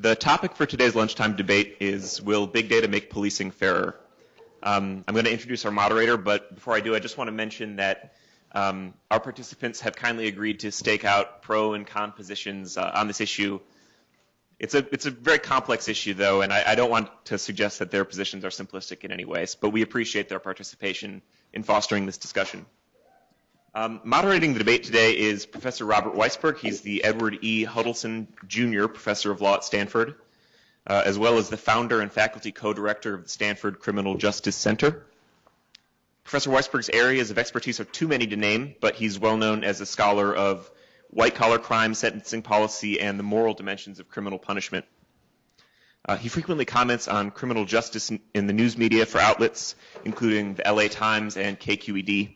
The topic for today's lunchtime debate is, will big data make policing fairer? I'm going to introduce our moderator, but before I do, I just want to mention that our participants have kindly agreed to stake out pro and con positions on this issue. It's a very complex issue, though, and I don't want to suggest that their positions are simplistic in any ways, but we appreciate their participation in fostering this discussion. Moderating the debate today is Professor Robert Weisberg. He's the Edward E. Huddleston Jr. Professor of Law at Stanford, as well as the founder and faculty co-director of the Stanford Criminal Justice Center. Professor Weisberg's areas of expertise are too many to name, but he's well known as a scholar of white-collar crime, sentencing policy, and the moral dimensions of criminal punishment. He frequently comments on criminal justice in the news media for outlets, including the LA Times and KQED.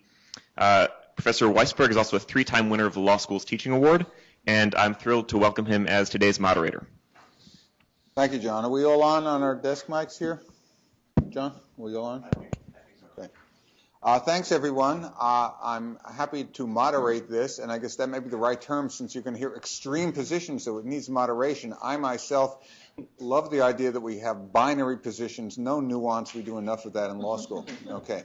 Professor Weisberg is also a 3-time winner of the Law School's Teaching Award, and I'm thrilled to welcome him as today's moderator. Thank you, John. Are we all on our desk mics here? John, are we all on? Okay. Thanks, everyone. I'm happy to moderate this, and I guess that may be the right term since you're going to hear extreme positions, so it needs moderation. I myself love the idea that we have binary positions, no nuance. We do enough of that in law school. Okay.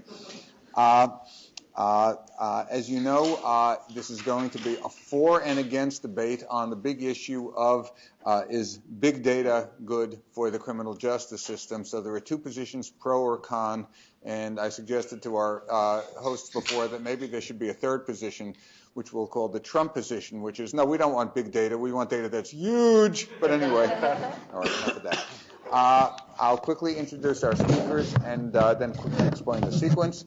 As you know, this is going to be a for and against debate on the big issue of is big data good for the criminal justice system? So there are two positions, pro or con, and I suggested to our hosts before that maybe there should be a third position, which we'll call the Trump position, which is, no, we don't want big data. We want data that's huge. But anyway, all right, enough of that. I'll quickly introduce our speakers and then quickly explain the sequence.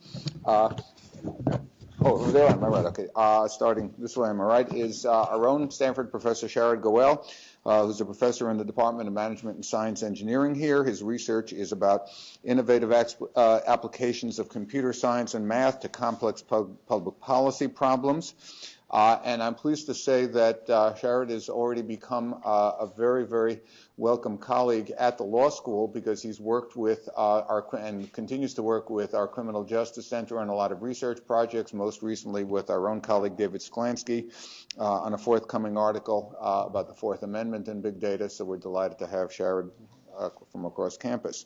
Oh, there am I right? Okay. Starting this way, am I right? Is our own Stanford professor Sharad Goel, who's a professor in the Department of Management and Science Engineering here. His research is about innovative applications of computer science and math to complex public policy problems. And I'm pleased to say that Sharad has already become a very, very welcome colleague at the law school because he's worked with and continues to work with our Criminal Justice Center on a lot of research projects, most recently with our own colleague David Sklansky on a forthcoming article about the Fourth Amendment and big data. So we're delighted to have Sharad from across campus.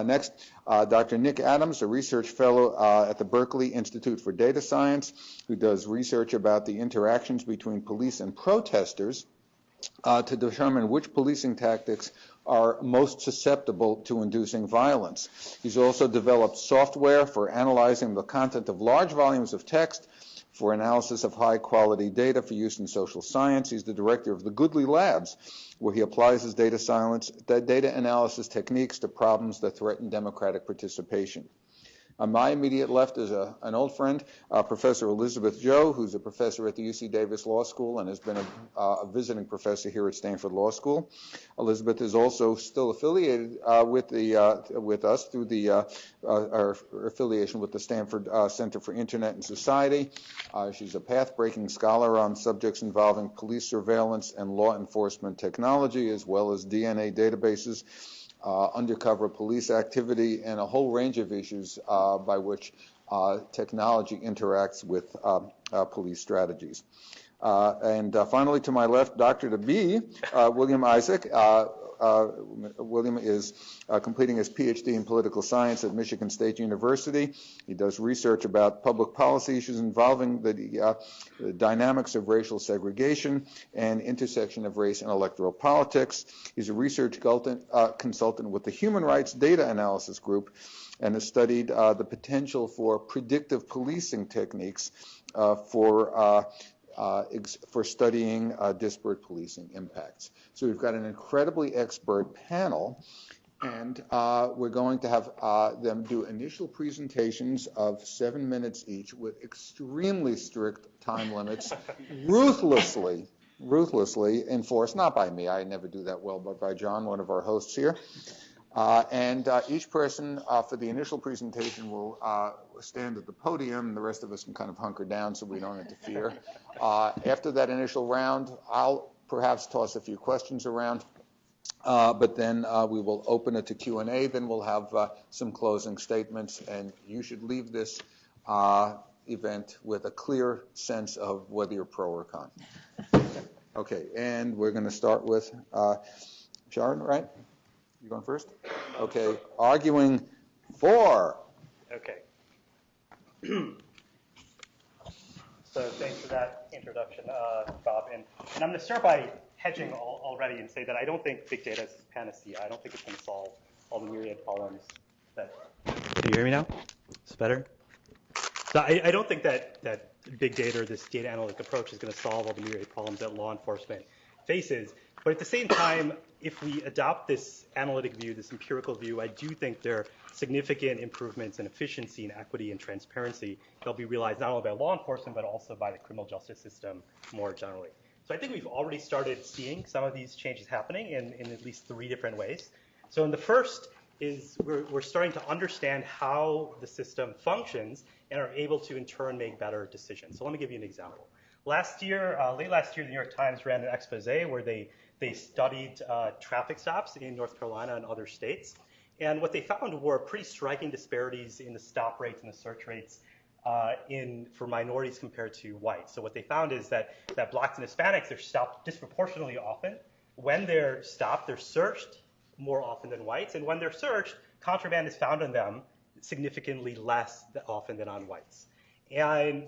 Next, Dr. Nick Adams, a research fellow at the Berkeley Institute for Data Science, who does research about the interactions between police and protesters to determine which policing tactics are most susceptible to inducing violence. He's also developed software for analyzing the content of large volumes of text for analysis of high-quality data for use in social science. He's the director of the Goodley Labs, where he applies his data analysis techniques to problems that threaten democratic participation. On my immediate left is an old friend, Professor Elizabeth Joh, who's a professor at the UC Davis Law School and has been a visiting professor here at Stanford Law School. Elizabeth is also still affiliated with us through our affiliation with the Stanford Center for Internet and Society. She's a path-breaking scholar on subjects involving police surveillance and law enforcement technology, as well as DNA databases, undercover police activity, and a whole range of issues by which technology interacts with police strategies. And finally, to my left, Dr. to be, William Isaac. William is completing his PhD in political science at Michigan State University. He does research about public policy issues involving the dynamics of racial segregation and intersection of race and electoral politics. He's a research consultant with the Human Rights Data Analysis Group and has studied the potential for predictive policing techniques for studying disparate policing impacts. So we've got an incredibly expert panel, and we're going to have them do initial presentations of 7 minutes each with extremely strict time limits, ruthlessly enforced, not by me, I never do that well, but by John, one of our hosts here. And each person for the initial presentation will stand at the podium. The rest of us can kind of hunker down so we don't interfere. After that initial round, I'll perhaps toss a few questions around, but then we will open it to Q&A. Then we'll have some closing statements, and you should leave this event with a clear sense of whether you're pro or con. Okay, and we're going to start with Sharad, right? You going first? Okay. Arguing for. Okay. So thanks for that introduction, Bob. And I'm going to start by hedging already and say that I don't think big data is panacea. I don't think it's going to solve all the myriad problems that. Can you hear me now? Is it better? So I don't think that big data or this data analytic approach is going to solve all the myriad problems that law enforcement faces. But at the same time, if we adopt this analytic view, this empirical view, I do think there are significant improvements in efficiency and equity and transparency that'll be realized not only by law enforcement, but also by the criminal justice system more generally. So I think we've already started seeing some of these changes happening in at least 3 different ways. So in the first is we're starting to understand how the system functions and are able to in turn make better decisions. So let me give you an example. Last year, late last year, the New York Times ran an expose where they studied traffic stops in North Carolina and other states. And what they found were pretty striking disparities in the stop rates and the search rates for minorities compared to whites. So what they found is that blacks and Hispanics are stopped disproportionately often. When they're stopped, they're searched more often than whites. And when they're searched, contraband is found on them significantly less often than on whites. And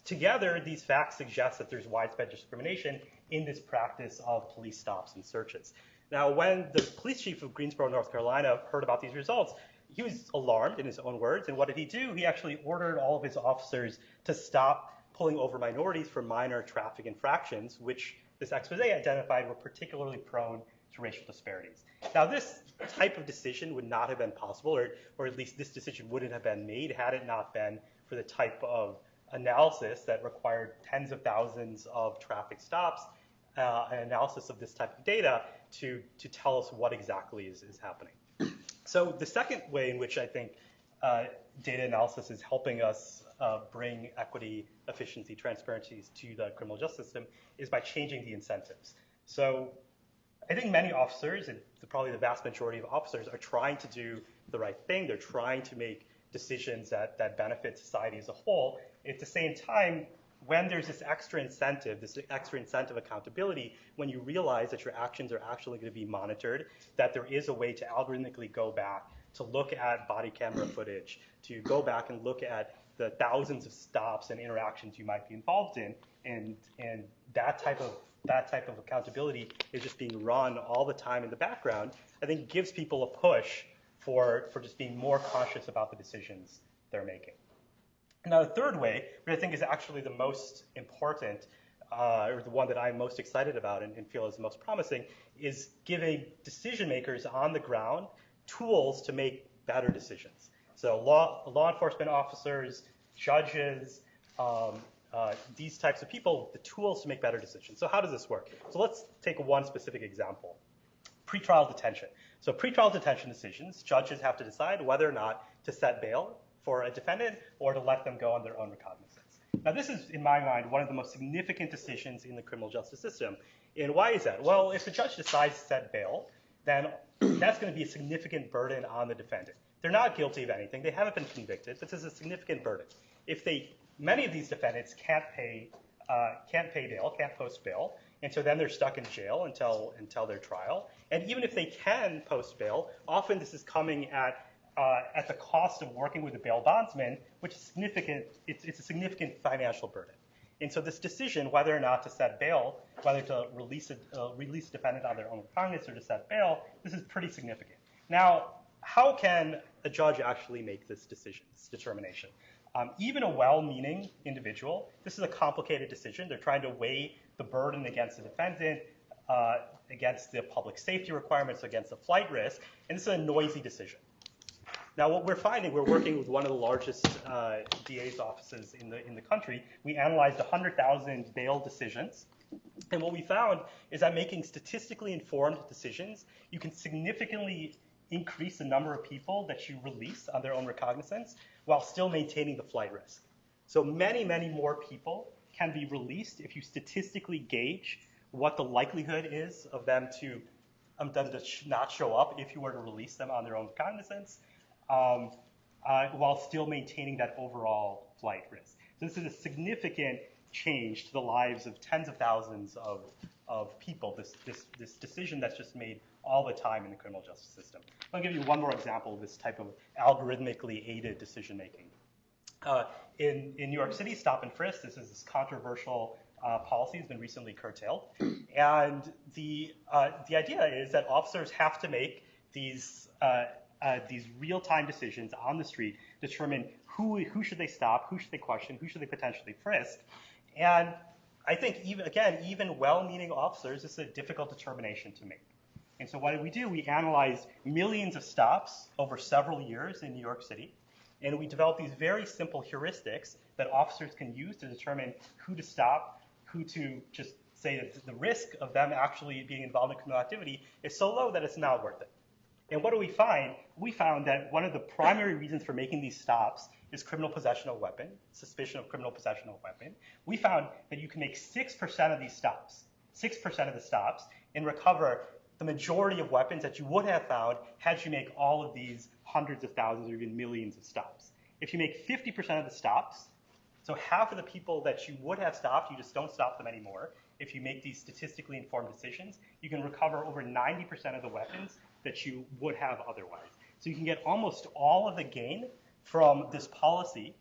together, these facts suggest that there's widespread discrimination in this practice of police stops and searches. Now, when the police chief of Greensboro, North Carolina, heard about these results, he was alarmed in his own words. And what did he do? He actually ordered all of his officers to stop pulling over minorities for minor traffic infractions, which this expose identified were particularly prone to racial disparities. Now, this type of decision would not have been possible, or at least this decision wouldn't have been made had it not been for the type of analysis that required tens of thousands of traffic stops, an analysis of this type of data to tell us what exactly is happening. So the second way in which I think data analysis is helping us bring equity, efficiency, transparency to the criminal justice system is by changing the incentives. So I think many officers, and probably the vast majority of officers, are trying to do the right thing. They're trying to make decisions that benefit society as a whole. At the same time, when there's this extra incentive accountability, when you realize that your actions are actually going to be monitored, that there is a way to algorithmically go back, to look at body camera footage, to go back and look at the thousands of stops and interactions you might be involved in, and that type of accountability is just being run all the time in the background, I think gives people a push for just being more conscious about the decisions they're making. Now, the third way, which I think is actually the most important, or the one that I'm most excited about and feel is the most promising, is giving decision makers on the ground tools to make better decisions. So law enforcement officers, judges, these types of people, the tools to make better decisions. So how does this work? So let's take one specific example. Pretrial detention. So pretrial detention decisions, judges have to decide whether or not to set bail for a defendant or to let them go on their own recognizance. Now, this is, in my mind, one of the most significant decisions in the criminal justice system. And why is that? Well, if the judge decides to set bail, then that's going to be a significant burden on the defendant. They're not guilty of anything. They haven't been convicted, but this is a significant burden. Many of these defendants can't pay bail, can't post bail, and so then they're stuck in jail until their trial. And even if they can post bail, often this is coming at the cost of working with a bail bondsman, which is significant. It's a significant financial burden. And so this decision, whether or not to set bail, whether to release a defendant on their own recognizance or to set bail, this is pretty significant. Now, how can a judge actually make this decision, this determination? Even a well-meaning individual, this is a complicated decision. They're trying to weigh the burden against the defendant, against the public safety requirements, against the flight risk, and this is a noisy decision. Now, what we're finding, we're working with one of the largest DA's offices in the country. We analyzed 100,000 bail decisions, and what we found is that making statistically informed decisions, you can significantly increase the number of people that you release on their own recognizance while still maintaining the flight risk. So many, many more people can be released if you statistically gauge what the likelihood is of them to not show up if you were to release them on their own recognizance, while still maintaining that overall flight risk. So this is a significant change to the lives of tens of thousands of people, this decision that's just made all the time in the criminal justice system. I'll give you one more example of this type of algorithmically aided decision-making. In New York City, stop and frisk, this controversial policy has been recently curtailed. And the idea is that officers have to make these real-time decisions on the street, determine who should they stop, who should they question, who should they potentially frisk. And I think, even well-meaning officers, this is a difficult determination to make. And so what do? We analyzed millions of stops over several years in New York City, and we developed these very simple heuristics that officers can use to determine who to stop, who to just say that the risk of them actually being involved in criminal activity is so low that it's not worth it. And what do we find? We found that one of the primary reasons for making these stops is criminal possession of a weapon, suspicion of criminal possession of a weapon. We found that you can make 6% of these stops, 6% of the stops, and recover the majority of weapons that you would have found had you make all of these hundreds of thousands or even millions of stops. If you make 50% of the stops, so half of the people that you would have stopped, you just don't stop them anymore. If you make these statistically informed decisions, you can recover over 90% of the weapons that you would have otherwise. So you can get almost all of the gain from this policy,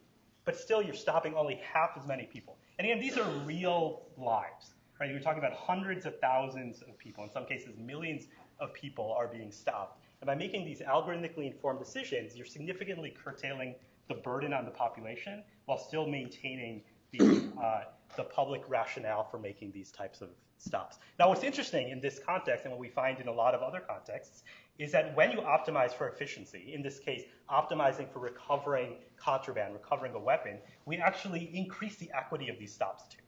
but still you're stopping only half as many people. And again, these are real lives, right? You're talking about hundreds of thousands of people. In some cases, millions of people are being stopped. And by making these algorithmically informed decisions, you're significantly curtailing the burden on the population while still maintaining the public rationale for making these types of stops. Now, what's interesting in this context, and what we find in a lot of other contexts, is that when you optimize for efficiency, in this case, optimizing for recovering contraband, recovering a weapon, we actually increase the equity of these stops too.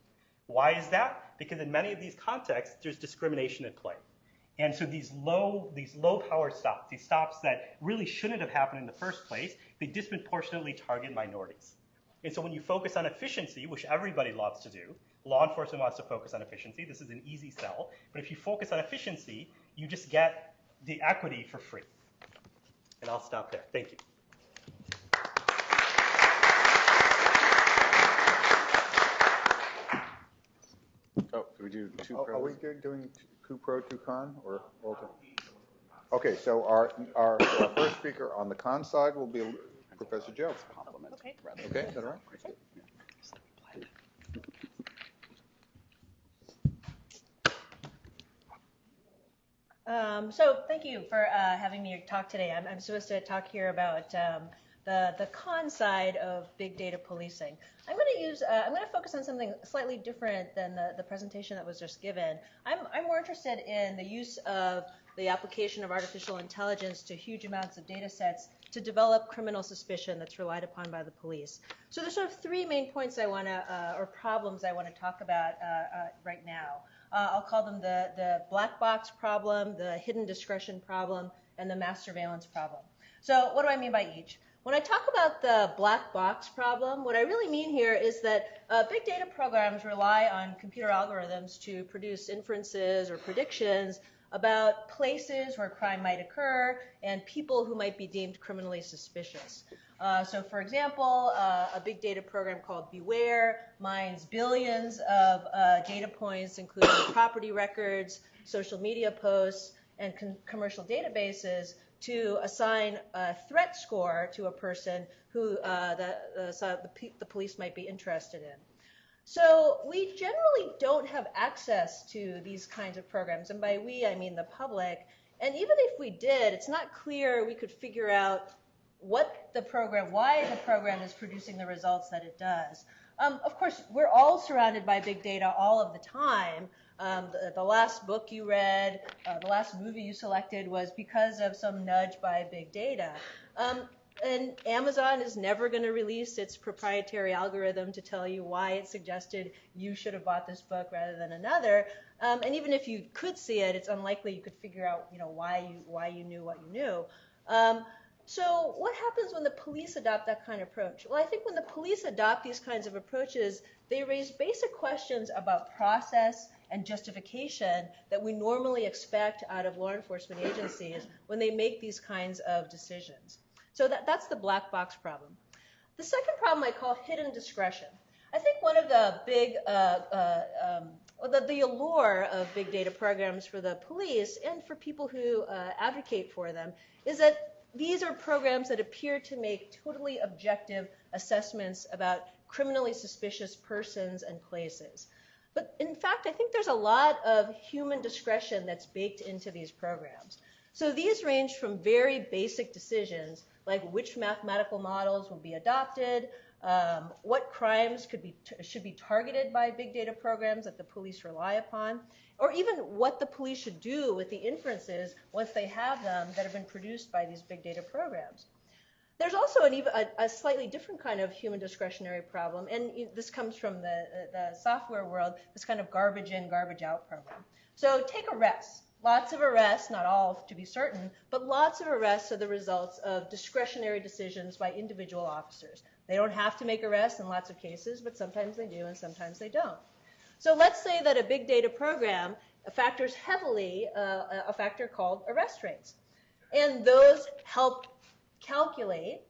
Why is that? Because in many of these contexts, there's discrimination at play. And so these low-powered stops, these stops that really shouldn't have happened in the first place, they disproportionately target minorities. And so when you focus on efficiency, which everybody loves to do, law enforcement wants to focus on efficiency. This is an easy sell. But if you focus on efficiency, you just get the equity for free. And I'll stop there. Thank you. Oh, do we do two pros? Are we doing two pro, two con, or Walter? Okay, so our first speaker on the con side will be Professor Joe. Okay. Okay, is that all right? Okay. So thank you for having me talk today. I'm supposed to talk here about the con side of big data policing. I'm going to focus on something slightly different than the presentation that was just given. I'm more interested in the use of the application of artificial intelligence to huge amounts of data sets to develop criminal suspicion that's relied upon by the police. So there's sort of three main points I want to, or problems I want to talk about right now. I'll call them the black box problem, the hidden discretion problem, and the mass surveillance problem. So what do I mean by each? When I talk about the black box problem, what I really mean here is that big data programs rely on computer algorithms to produce inferences or predictions about places where crime might occur and people who might be deemed criminally suspicious. So for example, a big data program called Beware mines billions of data points, including property records, social media posts, and commercial databases to assign a threat score to a person who the police might be interested in. So we generally don't have access to these kinds of programs, and by we, I mean the public. And even if we did, it's not clear we could figure out why the program is producing the results that it does. Of course, we're all surrounded by big data all of the time. The last book you read, the last movie you selected was because of some nudge by big data. And Amazon is never going to release its proprietary algorithm to tell you why it suggested you should have bought this book rather than another. And even if you could see it, it's unlikely you could figure out, why you knew what you knew. So what happens when the police adopt that kind of approach? Well, I think when the police adopt these kinds of approaches, they raise basic questions about process and justification that we normally expect out of law enforcement agencies when they make these kinds of decisions. So that's the black box problem. The second problem I call hidden discretion. I think one of the big, the allure of big data programs for the police and for people who advocate for them is that these are programs that appear to make totally objective assessments about criminally suspicious persons and places. But in fact, I think there's a lot of human discretion that's baked into these programs. So these range from very basic decisions, like which mathematical models will be adopted, what crimes should be targeted by big data programs that the police rely upon, or even what the police should do with the inferences once they have them that have been produced by these big data programs. There's also a slightly different kind of human discretionary problem, and this comes from the software world, this kind of garbage in, garbage out program. So take arrests. Lots of arrests, not all to be certain, but lots of arrests are the results of discretionary decisions by individual officers. They don't have to make arrests in lots of cases, but sometimes they do and sometimes they don't. So let's say that a big data program factors heavily a factor called arrest rates. And those help calculate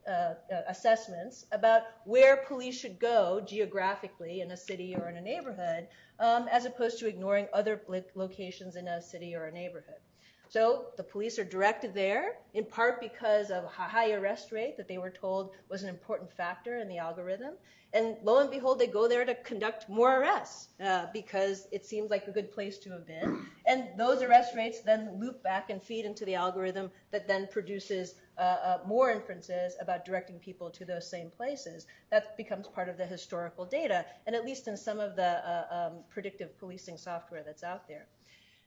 assessments about where police should go geographically in a city or in a neighborhood, as opposed to ignoring other locations in a city or a neighborhood. So the police are directed there, in part because of a high arrest rate that they were told was an important factor in the algorithm. And lo and behold, they go there to conduct more arrests because it seems like a good place to have been. And those arrest rates then loop back and feed into the algorithm that then produces more inferences about directing people to those same places. That becomes part of the historical data, and at least in some of the predictive policing software that's out there.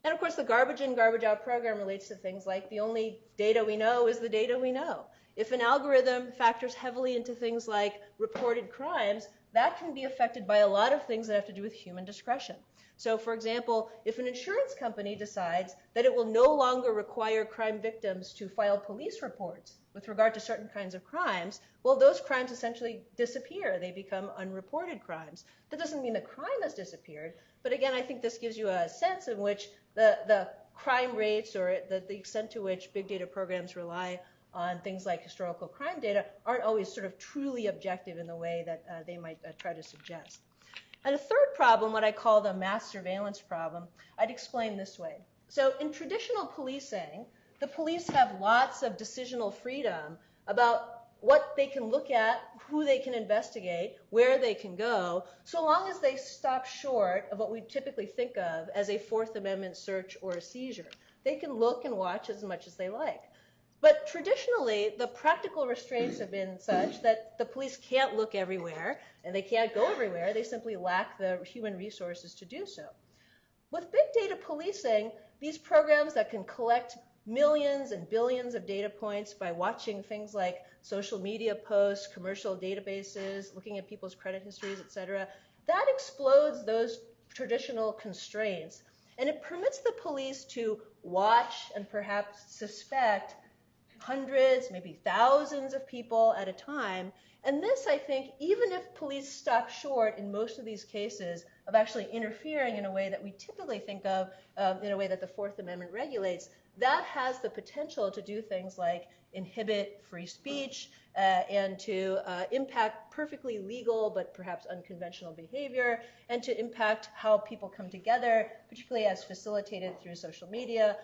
And of course, the garbage in, garbage out program relates to things like the only data we know is the data we know. If an algorithm factors heavily into things like reported crimes, that can be affected by a lot of things that have to do with human discretion. So for example, if an insurance company decides that it will no longer require crime victims to file police reports with regard to certain kinds of crimes, well, those crimes essentially disappear. They become unreported crimes. That doesn't mean the crime has disappeared, but again, I think this gives you a sense in which the crime rates or the extent to which big data programs rely on things like historical crime data aren't always sort of truly objective in the way that they might try to suggest. And a third problem, what I call the mass surveillance problem, I'd explain this way. So in traditional policing, the police have lots of decisional freedom about what they can look at, who they can investigate, where they can go, so long as they stop short of what we typically think of as a Fourth Amendment search or a seizure. They can look and watch as much as they like. But traditionally, the practical restraints have been such that the police can't look everywhere and they can't go everywhere. They simply lack the human resources to do so. With big data policing, these programs that can collect millions and billions of data points by watching things like social media posts, commercial databases, looking at people's credit histories, et cetera, that explodes those traditional constraints. And it permits the police to watch and perhaps suspect hundreds, maybe thousands of people at a time. And this, I think, even if police stop short in most of these cases of actually interfering in a way that we typically think of, in a way that the Fourth Amendment regulates, that has the potential to do things like inhibit free speech and to impact perfectly legal but perhaps unconventional behavior, and to impact how people come together, particularly as facilitated through social media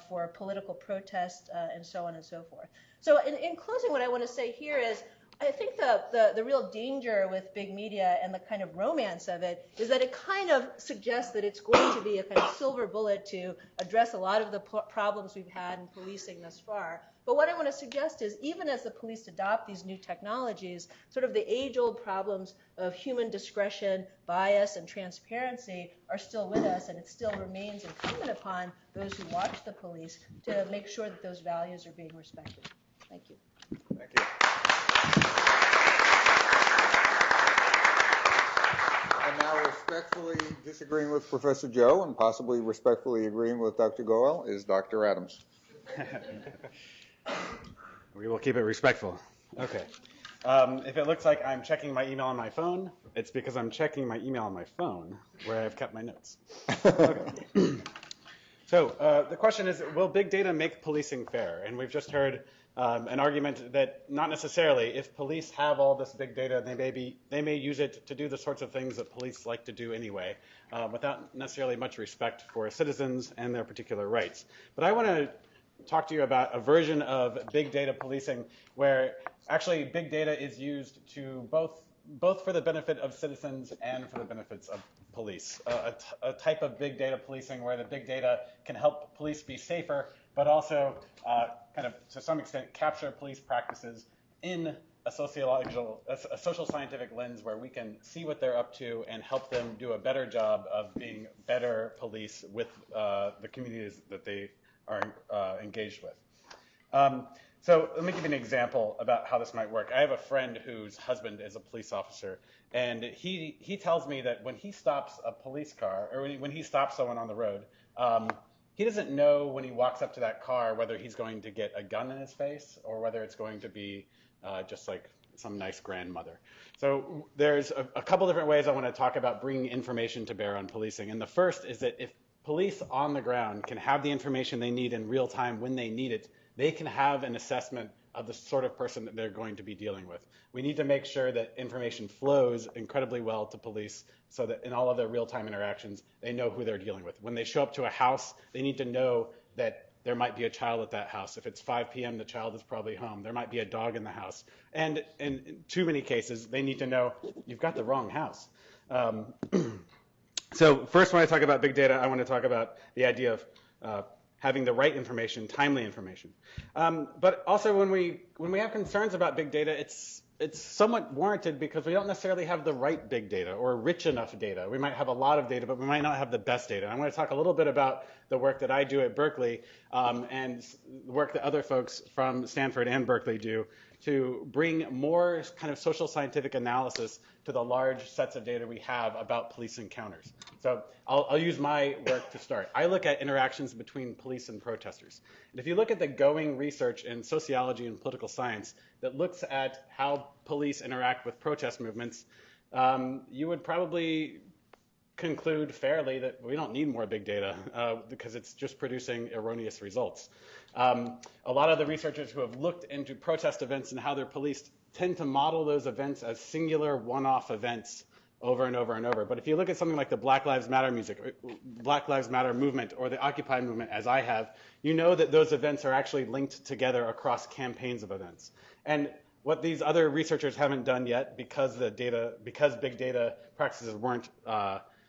for political protest and so on and so forth. So in closing, what I want to say here is I think the real danger with big media and the kind of romance of it is that it kind of suggests that it's going to be a kind of silver bullet to address a lot of the problems we've had in policing thus far. But what I want to suggest is even as the police adopt these new technologies, sort of the age-old problems of human discretion, bias, and transparency are still with us, and it still remains incumbent upon those who watch the police to make sure that those values are being respected. Thank you. Thank you. And now respectfully disagreeing with Professor Joe and possibly respectfully agreeing with Dr. Goel is Dr. Adams. We will keep it respectful. Okay. If it looks like I'm checking my email on my phone, it's because I'm checking my email on my phone where I've kept my notes. Okay. So the question is, will big data make policing fair? And we've just heard an argument that not necessarily. If police have all this big data, they may use it to do the sorts of things that police like to do anyway, without necessarily much respect for citizens and their particular rights. But I want to talk to you about a version of big data policing where actually big data is used to both for the benefit of citizens and for the benefits of police. A type of big data policing where the big data can help police be safer, but also kind of to some extent capture police practices in a social scientific lens where we can see what they're up to and help them do a better job of being better police with the communities that they are engaged with. So let me give you an example about how this might work. I have a friend whose husband is a police officer, and he tells me that when he stops a police car, or when he stops someone on the road, he doesn't know when he walks up to that car whether he's going to get a gun in his face or whether it's going to be just like some nice grandmother. So there's a couple different ways I want to talk about bringing information to bear on policing. And the first is that if police on the ground can have the information they need in real time when they need it, they can have an assessment of the sort of person that they're going to be dealing with. We need to make sure that information flows incredibly well to police so that in all of their real-time interactions, they know who they're dealing with. When they show up to a house, they need to know that there might be a child at that house. If it's 5 p.m., the child is probably home. There might be a dog in the house. And in too many cases, they need to know, you've got the wrong house. So first, when I talk about big data, I want to talk about the idea of having the right information, timely information. But also when we have concerns about big data, it's somewhat warranted because we don't necessarily have the right big data or rich enough data. We might have a lot of data, but we might not have the best data. I'm going to talk a little bit about the work that I do at Berkeley and the work that other folks from Stanford and Berkeley do to bring more kind of social scientific analysis to the large sets of data we have about police encounters. So I'll use my work to start. I look at interactions between police and protesters. And if you look at the going research in sociology and political science that looks at how police interact with protest movements, you would probably conclude fairly that we don't need more big data because it's just producing erroneous results. A lot of the researchers who have looked into protest events and how they're policed tend to model those events as singular one-off events over and over and over. But if you look at something like the Black Lives Matter movement or the Occupy movement, as I have, you know that those events are actually linked together across campaigns of events. And what these other researchers haven't done yet, because big data practices weren't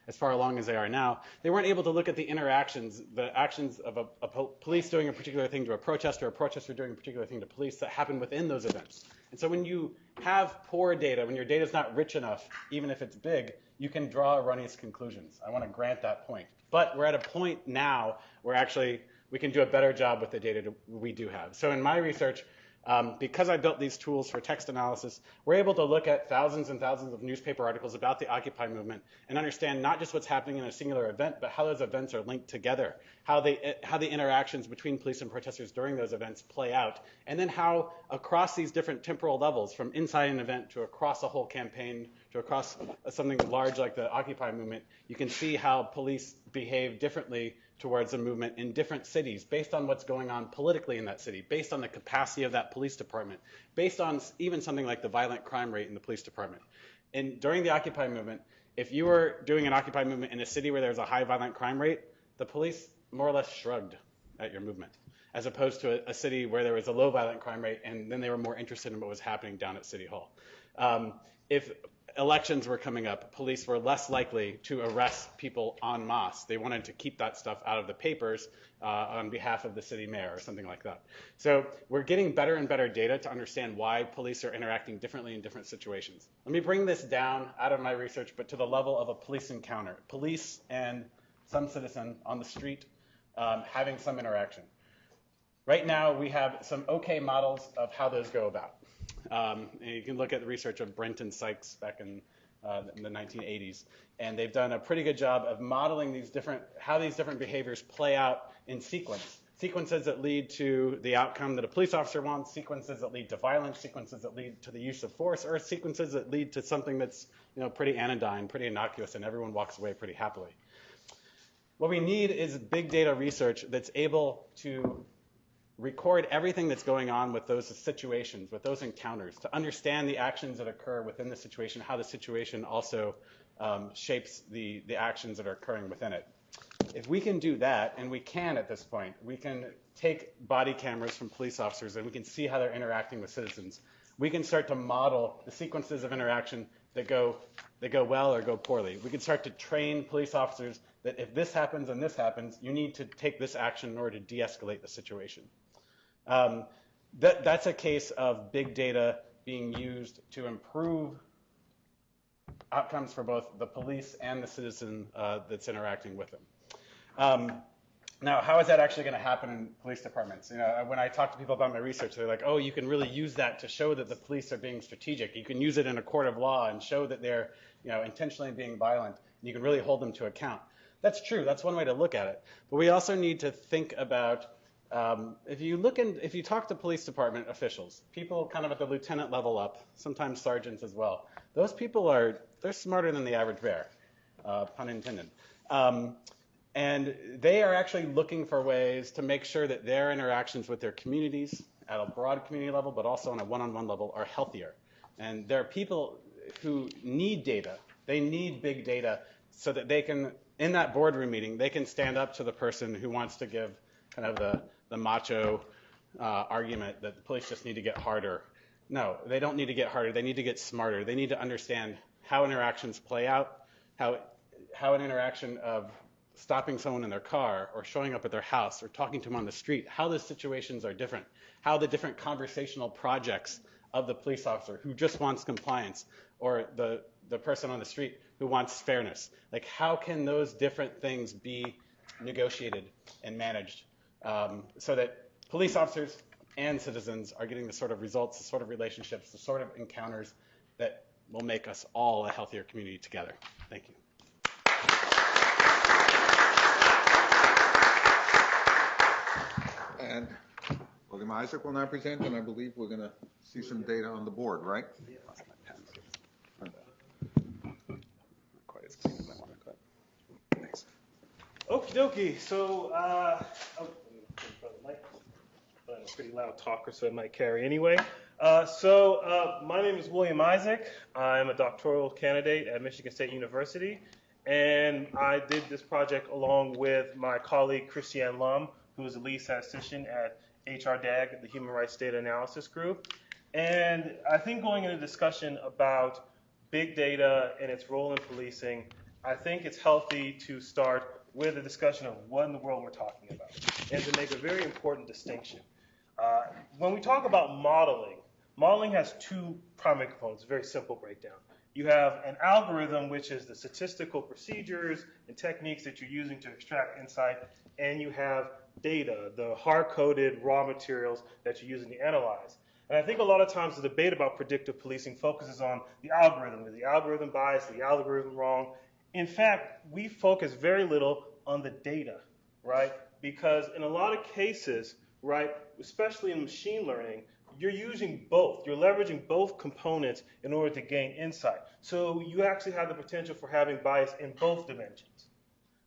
as far along as they are now, they weren't able to look at the interactions, the actions of a police doing a particular thing to a protester doing a particular thing to police that happen within those events. And so when you have poor data, when your data is not rich enough, even if it's big, you can draw erroneous conclusions. I want to grant that point. But we're at a point now where actually we can do a better job with the data we do have. So in my research, because I built these tools for text analysis, we're able to look at thousands and thousands of newspaper articles about the Occupy movement and understand not just what's happening in a singular event, but how those events are linked together, how the interactions between police and protesters during those events play out, and then how across these different temporal levels, from inside an event to across a whole campaign to across something large like the Occupy movement, you can see how police behave differently towards a movement in different cities based on what's going on politically in that city, based on the capacity of that police department, based on even something like the violent crime rate in the police department. And during the Occupy movement, if you were doing an Occupy movement in a city where there's a high violent crime rate, the police more or less shrugged at your movement, as opposed to a city where there was a low violent crime rate and then they were more interested in what was happening down at City Hall. If elections were coming up, police were less likely to arrest people en masse. They wanted to keep that stuff out of the papers on behalf of the city mayor or something like that. So we're getting better and better data to understand why police are interacting differently in different situations. Let me bring this down out of my research, but to the level of a police encounter. Police and some citizen on the street having some interaction. Right now, we have some okay models of how those go about. And you can look at the research of Brent and Sykes back in the 1980s, and they've done a pretty good job of modeling how these different behaviors play out in sequences that lead to the outcome that a police officer wants, sequences that lead to violence, sequences that lead to the use of force, or sequences that lead to something that's pretty anodyne, pretty innocuous, and everyone walks away pretty happily. What we need is big data research that's able to record everything that's going on with those situations, with those encounters, to understand the actions that occur within the situation, how the situation also shapes the actions that are occurring within it. If we can do that, and we can at this point, we can take body cameras from police officers and we can see how they're interacting with citizens. We can start to model the sequences of interaction that go well or go poorly. We can start to train police officers that if this happens and this happens, you need to take this action in order to de-escalate the situation. That's a case of big data being used to improve outcomes for both the police and the citizen that's interacting with them. Now, how is that actually going to happen in police departments? When I talk to people about my research, they're like, oh, you can really use that to show that the police are being strategic. You can use it in a court of law and show that they're intentionally being violent. And you can really hold them to account. That's true. That's one way to look at it. But we also need to think about, if you talk to police department officials, people kind of at the lieutenant level up, sometimes sergeants as well, those people they're smarter than the average bear, pun intended. And they are actually looking for ways to make sure that their interactions with their communities at a broad community level, but also on a one-on-one level, are healthier. And there are people who need data. They need big data so that they can, in that boardroom meeting, they can stand up to the person who wants to give kind of the macho argument that the police just need to get harder. No, they don't need to get harder. They need to get smarter. They need to understand how interactions play out, how an interaction of stopping someone in their car or showing up at their house or talking to them on the street, how those situations are different, how the different conversational projects of the police officer who just wants compliance or the person on the street who wants fairness. Like, how can those different things be negotiated and managed so that police officers and citizens are getting the sort of results, the sort of relationships, the sort of encounters that will make us all a healthier community together. Thank you. And William Isaac will now present, and I believe we're going to see some data on the board, right? Okie dokie. So, I'm a pretty loud talker, so it might carry anyway. My name is William Isaac. I'm a doctoral candidate at Michigan State University, and I did this project along with my colleague Christiane Lum, who is the lead statistician at HRDAG, the Human Rights Data Analysis Group. And I think going into discussion about big data and its role in policing, I think it's healthy to start with a discussion of what in the world we're talking about, and to make a very important distinction. When we talk about modeling has two primary components, a very simple breakdown. You have an algorithm, which is the statistical procedures and techniques that you're using to extract insight, and you have data, the hard-coded raw materials that you're using to analyze. And I think a lot of times the debate about predictive policing focuses on the algorithm. Is the algorithm biased? Is the algorithm wrong? In fact, we focus very little on the data, right? Because in a lot of cases, right, especially in machine learning, you're using both. You're leveraging both components in order to gain insight. So you actually have the potential for having bias in both dimensions,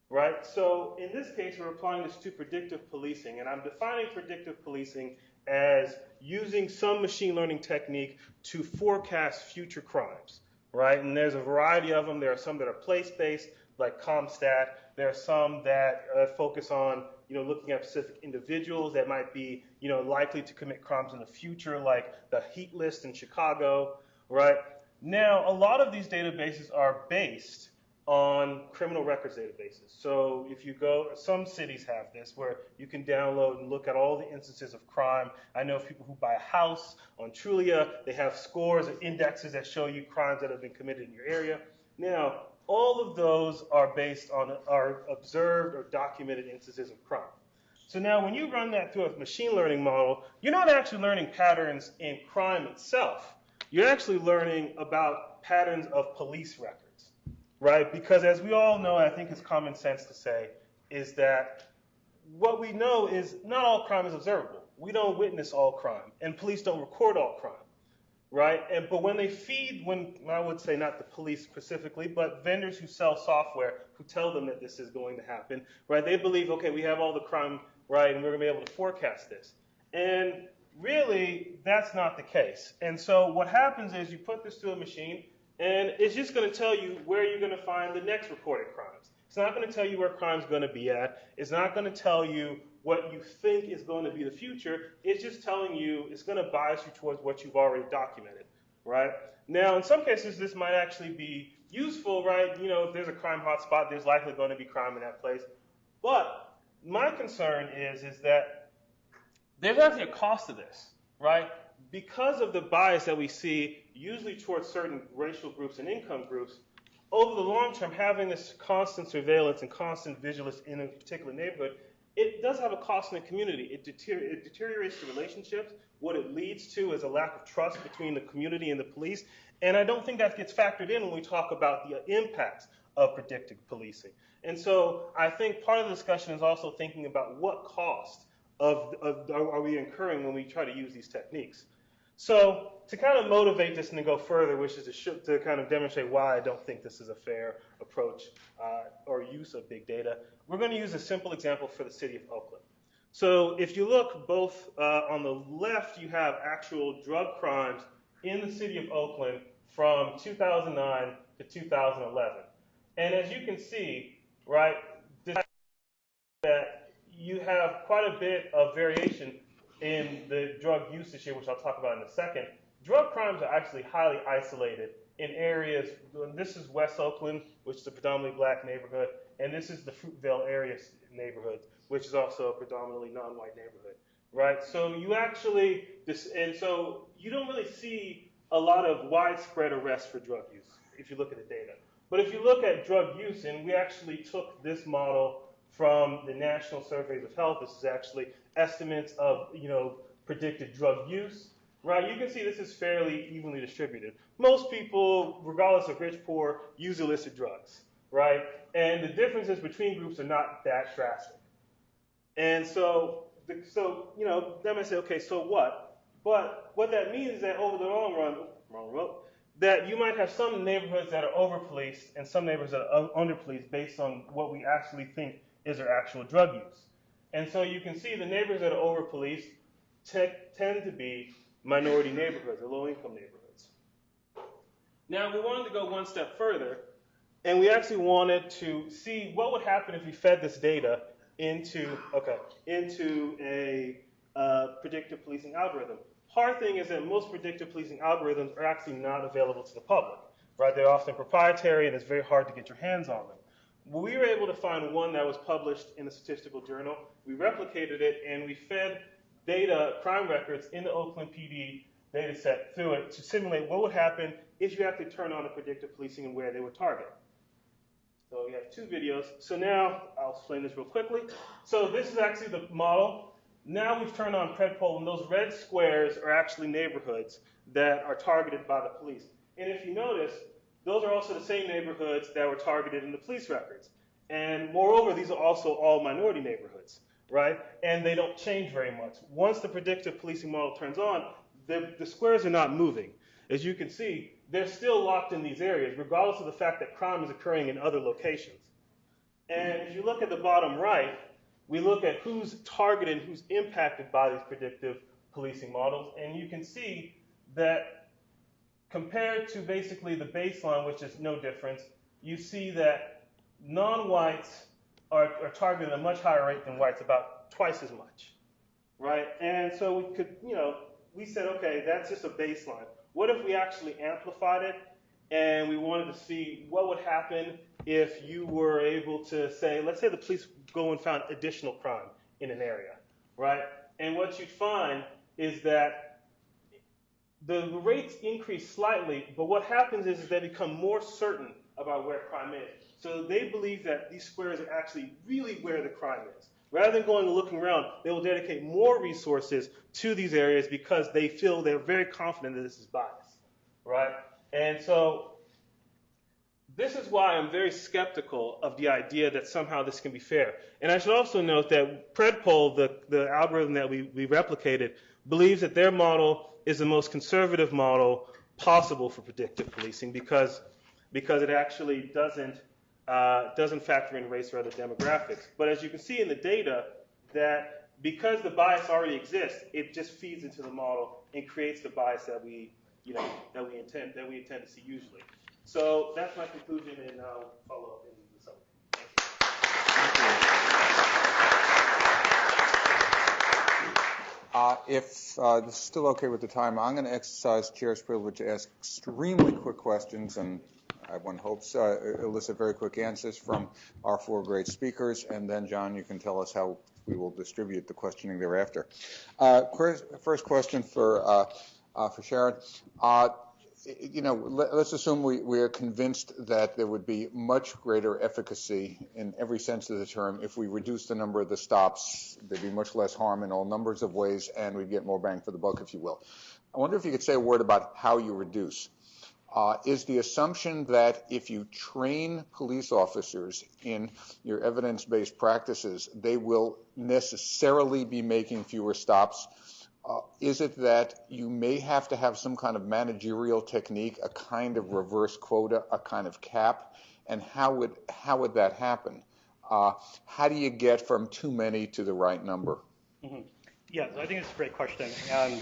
right? So in this case, we're applying this to predictive policing, and I'm defining predictive policing as using some machine learning technique to forecast future crimes, right? And there's a variety of them. There are some that are place-based, like ComStat. There are some that focus on looking at specific individuals that might be, likely to commit crimes in the future, like the heat list in Chicago, right? Now, a lot of these databases are based on criminal records databases. So if you go, some cities have this where you can download and look at all the instances of crime. I know of people who buy a house on Trulia. They have scores or indexes that show you crimes that have been committed in your area. Now, all of those are based on our observed or documented instances of crime. So now when you run that through a machine learning model, you're not actually learning patterns in crime itself. You're actually learning about patterns of police records, right? Because as we all know, I think it's common sense to say, is that what we know is not all crime is observable. We don't witness all crime, and police don't record all crime. Right? But when they feed, I would say not the police specifically, but vendors who sell software who tell them that this is going to happen, right? They believe, okay, we have all the crime, right, and we're going to be able to forecast this. And really, that's not the case. And so what happens is you put this to a machine, and it's just going to tell you where you're going to find the next reported crimes. It's not going to tell you where crime's going to be at. It's not going to tell you what you think is going to be the future. It's just telling you, it's going to bias you towards what you've already documented, right? Now, in some cases, this might actually be useful, right? You know, if there's a crime hotspot, there's likely going to be crime in that place. But my concern is that there's actually a cost to this, right? Because of the bias that we see usually towards certain racial groups and income groups, over the long term, having this constant surveillance and constant vigilance in a particular neighborhood, it does have a cost in the community. It deteriorates the relationships. What it leads to is a lack of trust between the community and the police. And I don't think that gets factored in when we talk about the impacts of predictive policing. And so I think part of the discussion is also thinking about what cost are we incurring when we try to use these techniques. So to kind of motivate this and to go further, which is to kind of demonstrate why I don't think this is a fair approach or use of big data, we're going to use a simple example for the city of Oakland. So if you look both on the left, you have actual drug crimes in the city of Oakland from 2009 to 2011. And as you can see, right, that you have quite a bit of variation in the drug usage here, which I'll talk about in a second. Drug crimes are actually highly isolated in areas. This is West Oakland, which is a predominantly black neighborhood, and this is the Fruitvale area neighborhood, which is also a predominantly non-white neighborhood, right? So you actually, so you don't really see a lot of widespread arrests for drug use if you look at the data. But if you look at drug use, and we actually took this model from the National Surveys of Health. This is actually estimates of, predicted drug use, right? You can see this is fairly evenly distributed. Most people, regardless of rich, poor, use illicit drugs, right? And the differences between groups are not that drastic. And so they might say, okay, so what? But what that means is that over the long run, that you might have some neighborhoods that are over-policed and some neighborhoods that are under-policed based on what we actually think is their actual drug use. And so you can see the neighborhoods that are over-policed tend to be minority neighborhoods or low-income neighborhoods. Now, we wanted to go one step further, and we actually wanted to see what would happen if we fed this data into a predictive policing algorithm. Hard thing is that most predictive policing algorithms are actually not available to the public, right? They're often proprietary, and it's very hard to get your hands on them. We were able to find one that was published in a statistical journal. We replicated it, and we fed data, crime records, in the Oakland PD data set through it to simulate what would happen if you actually turn on a predictive policing and where they would target. So we have two videos. So now I'll explain this real quickly. So this is actually the model. Now we've turned on Predictive, and those red squares are actually neighborhoods that are targeted by the police. And if you notice, those are also the same neighborhoods that were targeted in the police records. And moreover, these are also all minority neighborhoods, right? And they don't change very much. Once the predictive policing model turns on, the squares are not moving. As you can see, they're still locked in these areas, regardless of the fact that crime is occurring in other locations. And if you look at the bottom right, we look at who's targeted, who's impacted by these predictive policing models, and you can see that compared to basically the baseline, which is no difference, you see that non-whites are targeted at a much higher rate than whites, about twice as much, right? And so we could, we said, okay, that's just a baseline. What if we actually amplified it and we wanted to see what would happen if you were able to say, let's say the police go and found additional crime in an area, right? And what you'd find is that the rates increase slightly, but what happens is they become more certain about where crime is. So they believe that these squares are actually really where the crime is. Rather than going and looking around, they will dedicate more resources to these areas because they feel they're very confident that this is bias, right? And so this is why I'm very skeptical of the idea that somehow this can be fair. And I should also note that Predictive, the algorithm that we replicated, believes that their model is the most conservative model possible for predictive policing because it actually doesn't factor in race or other demographics. But as you can see in the data, that because the bias already exists, it just feeds into the model and creates the bias that we intend to see usually. So that's my conclusion, and I'll follow up in the summary. If this is still okay with the time, I'm going to exercise chair's privilege to ask extremely quick questions, and one hopes elicit very quick answers from our 4 great speakers, and then, John, you can tell us how we will distribute the questioning thereafter. First question for Sharad. Let's assume we are convinced that there would be much greater efficacy in every sense of the term if we reduce the number of the stops. There'd be much less harm in all numbers of ways, and we'd get more bang for the buck, if you will. I wonder if you could say a word about how you reduce. Is the assumption that if you train police officers in your evidence-based practices, they will necessarily be making fewer stops? Is it that you may have to have some kind of managerial technique, a kind of reverse quota, a kind of cap? And how would that happen? How do you get from too many to the right number? Mm-hmm. Yeah, so I think it's a great question. And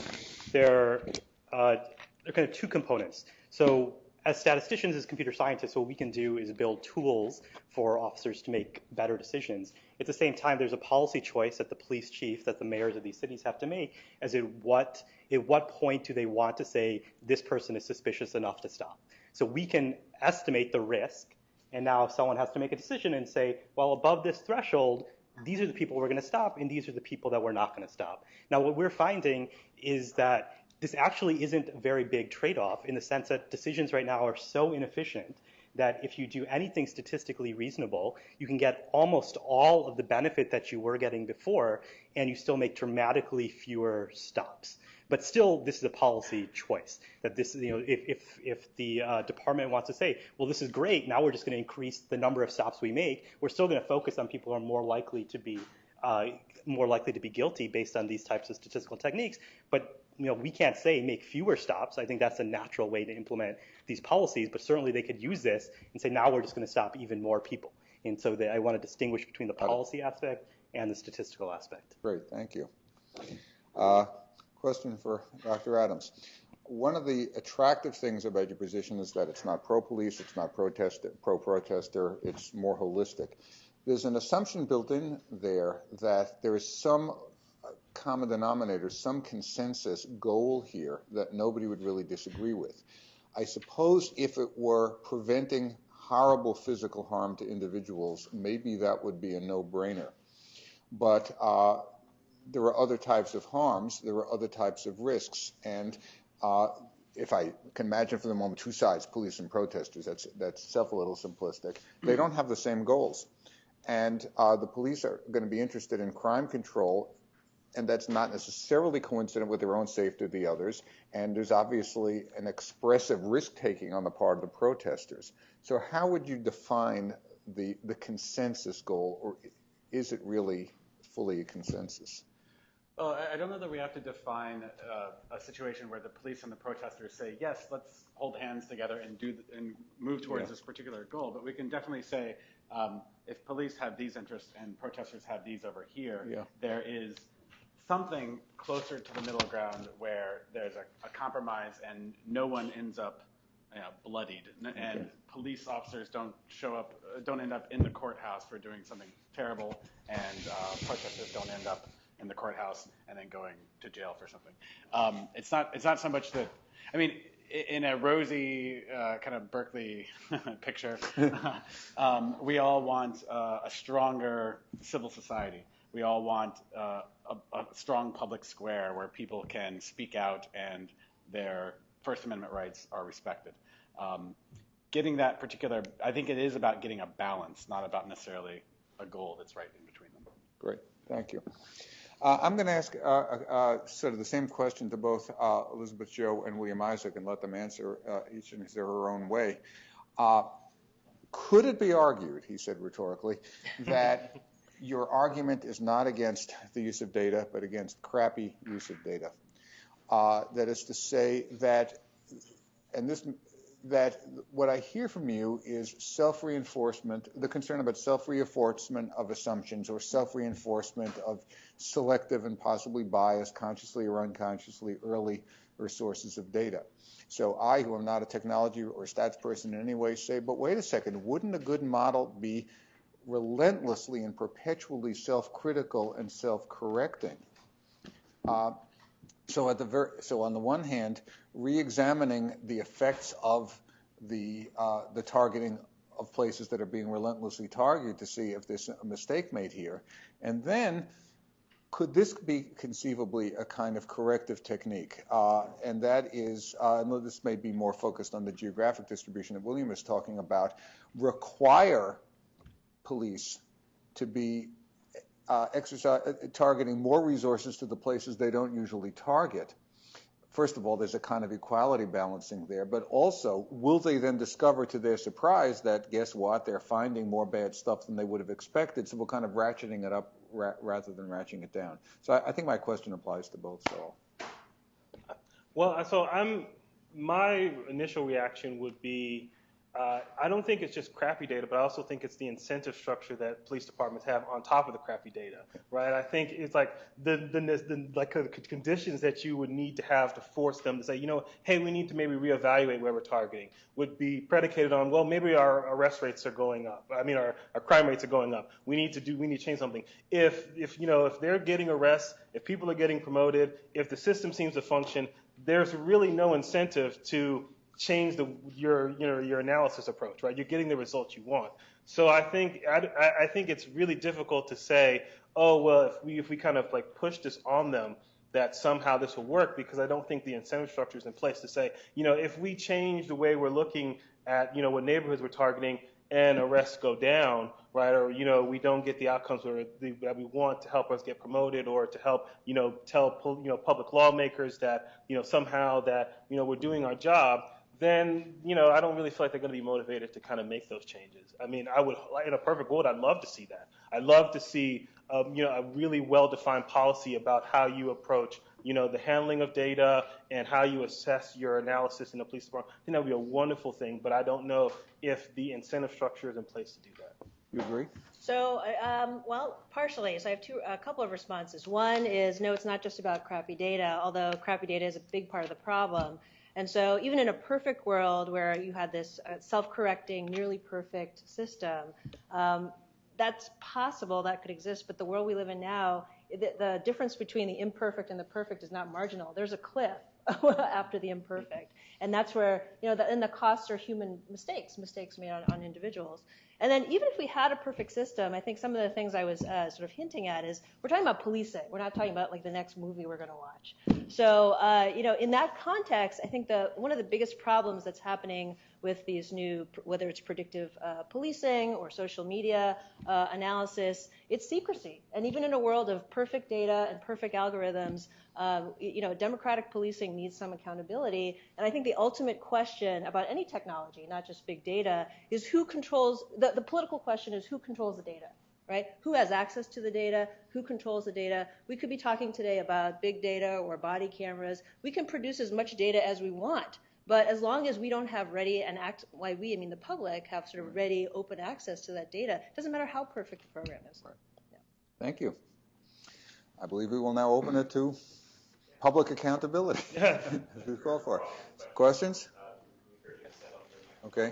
there are kind of 2 components. So as statisticians, as computer scientists, what we can do is build tools for officers to make better decisions. At the same time, there's a policy choice that the police chief, that the mayors of these cities have to make as at what point do they want to say this person is suspicious enough to stop. So we can estimate the risk, and now someone has to make a decision and say, well, above this threshold, these are the people we're going to stop, and these are the people that we're not going to stop. Now, what we're finding is that this actually isn't a very big trade-off in the sense that decisions right now are so inefficient that if you do anything statistically reasonable, you can get almost all of the benefit that you were getting before, and you still make dramatically fewer stops. But still, this is a policy choice. That this, if the department wants to say, well, this is great, now we're just going to increase the number of stops we make, we're still going to focus on people who are more likely to be guilty based on these types of statistical techniques. But we can't say make fewer stops. I think that's a natural way to implement these policies, but certainly they could use this and say now we're just going to stop even more people. And so I want to distinguish between the policy aspect and the statistical aspect. Great, thank you. Question for Dr. Adams. One of the attractive things about your position is that it's not pro-police, it's not pro-protester, it's more holistic. There's an assumption built in there that there is some common denominator, some consensus goal here that nobody would really disagree with. I suppose if it were preventing horrible physical harm to individuals, maybe that would be a no-brainer. But there are other types of harms, there are other types of risks, and if I can imagine for the moment 2 sides, police and protesters, that's self a little simplistic, they don't have the same goals. And the police are going to be interested in crime control, and that's not necessarily coincident with their own safety of the others. And there's obviously an expressive risk-taking on the part of the protesters. So how would you define the consensus goal, or is it really fully a consensus? Well, I don't know that we have to define a situation where the police and the protesters say, yes, let's hold hands together and move towards this particular goal. But we can definitely say, if police have these interests and protesters have these over here, there is something closer to the middle ground where there's a compromise and no one ends up bloodied, and police officers don't end up in the courthouse for doing something terrible, and protesters don't end up in the courthouse and then going to jail for something. It's not so much that, I mean, in a rosy kind of Berkeley picture, we all want a stronger civil society. We all want a strong public square where people can speak out and their First Amendment rights are respected. Getting that particular, I think it is about getting a balance, not about necessarily a goal that's right in between them. Great, thank you. I'm going to ask sort of the same question to both Elizabeth Joe and William Isaac and let them answer each in their own way. Could it be argued, he said rhetorically, that your argument is not against the use of data, but against crappy use of data? That is to say that, and that what I hear from you is self-reinforcement, the concern about self-reinforcement of assumptions or self-reinforcement of selective and possibly biased, consciously or unconsciously, early sources of data. So I, who am not a technology or stats person in any way, say, but wait a second, wouldn't a good model be relentlessly and perpetually self-critical and self-correcting? So on the one hand, re-examining the effects of the targeting of places that are being relentlessly targeted to see if there's a mistake made here, and then could this be conceivably a kind of corrective technique? And that is, and this may be more focused on the geographic distribution that William is talking about, require police to be targeting more resources to the places they don't usually target. First of all, there's a kind of equality balancing there, but also, will they then discover to their surprise that, guess what, they're finding more bad stuff than they would have expected, so we're kind of ratcheting it up rather than ratcheting it down. So I think my question applies to both, so. Well, so my initial reaction would be, I don't think it's just crappy data, but I also think it's the incentive structure that police departments have on top of the crappy data, right? I think it's like the conditions that you would need to have to force them to say, you know, hey, we need to maybe reevaluate where we're targeting, would be predicated on, well, maybe our arrest rates are going up. I mean, our crime rates are going up. We need to change something. If they're getting arrests, if people are getting promoted, if the system seems to function, there's really no incentive to change your analysis approach, right? You're getting the results you want. So I think it's really difficult to say, oh well, if we kind of like push this on them, that somehow this will work, because I don't think the incentive structure is in place to say, you know, if we change the way we're looking at, you know, what neighborhoods we're targeting and arrests go down, right, or, you know, we don't get the outcomes that we want to help us get promoted, or to help, you know, tell public lawmakers that, you know, somehow that, you know, we're doing our job, then, you know, I don't really feel like they're going to be motivated to kind of make those changes. I mean, I would, in a perfect world, I'd love to see that. I'd love to see, you know, a really well-defined policy about how you approach, you know, the handling of data and how you assess your analysis in the police department. I think that would be a wonderful thing, but I don't know if the incentive structure is in place to do that. You agree? So, well, partially. So I have a couple of responses. One is, no, it's not just about crappy data, although crappy data is a big part of the problem. And so even in a perfect world where you had this self-correcting, nearly perfect system, that's possible, that could exist, but the world we live in now, the difference between the imperfect and the perfect is not marginal. There's a cliff after the imperfect. And that's where, you know, and the costs are human mistakes made on individuals. And then even if we had a perfect system, I think some of the things I was sort of hinting at is we're talking about policing. We're not talking about like the next movie we're going to watch. So, you know, in that context, I think one of the biggest problems that's happening with these new, whether it's predictive policing or social media analysis, it's secrecy. And even in a world of perfect data and perfect algorithms, you know, democratic policing needs some accountability. And I think the ultimate question about any technology, not just big data, is who controls, the political question is who controls the data, right? Who has access to the data? Who controls the data? We could be talking today about big data or body cameras. We can produce as much data as we want. But as long as we don't have ready and I mean the public, have sort of ready, open access to that data, it doesn't matter how perfect the program is. Right. Yeah. Thank you. I believe we will now open it to public accountability. As we call for. Questions? Okay.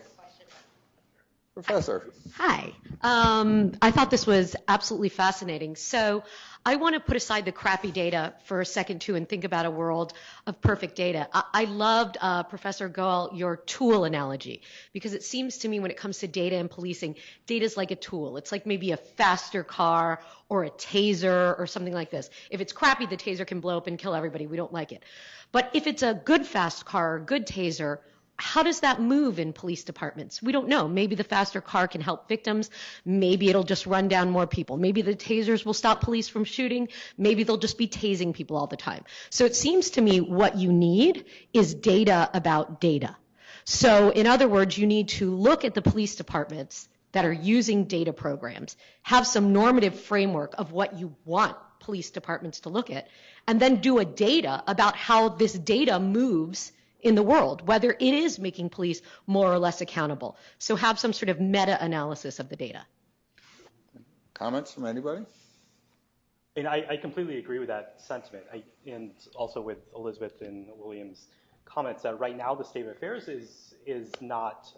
Professor. Hi. I thought this was absolutely fascinating. So I want to put aside the crappy data for a second, too, and think about a world of perfect data. I loved, Professor Goel, your tool analogy, because it seems to me when it comes to data and policing, data is like a tool. It's like maybe a faster car or a taser or something like this. If it's crappy, the taser can blow up and kill everybody. We don't like it. But if it's a good fast car or a good taser, how does that move in police departments? We don't know. Maybe the faster car can help victims. Maybe it'll just run down more people. Maybe the tasers will stop police from shooting. Maybe they'll just be tasing people all the time. So it seems to me what you need is data about data. So in other words, you need to look at the police departments that are using data programs, have some normative framework of what you want police departments to look at, and then do a data about how this data moves in the world, whether it is making police more or less accountable. So have some sort of meta-analysis of the data. Comments from anybody? And I completely agree with that sentiment, and also with Elizabeth and William's comments that right now the state of affairs is not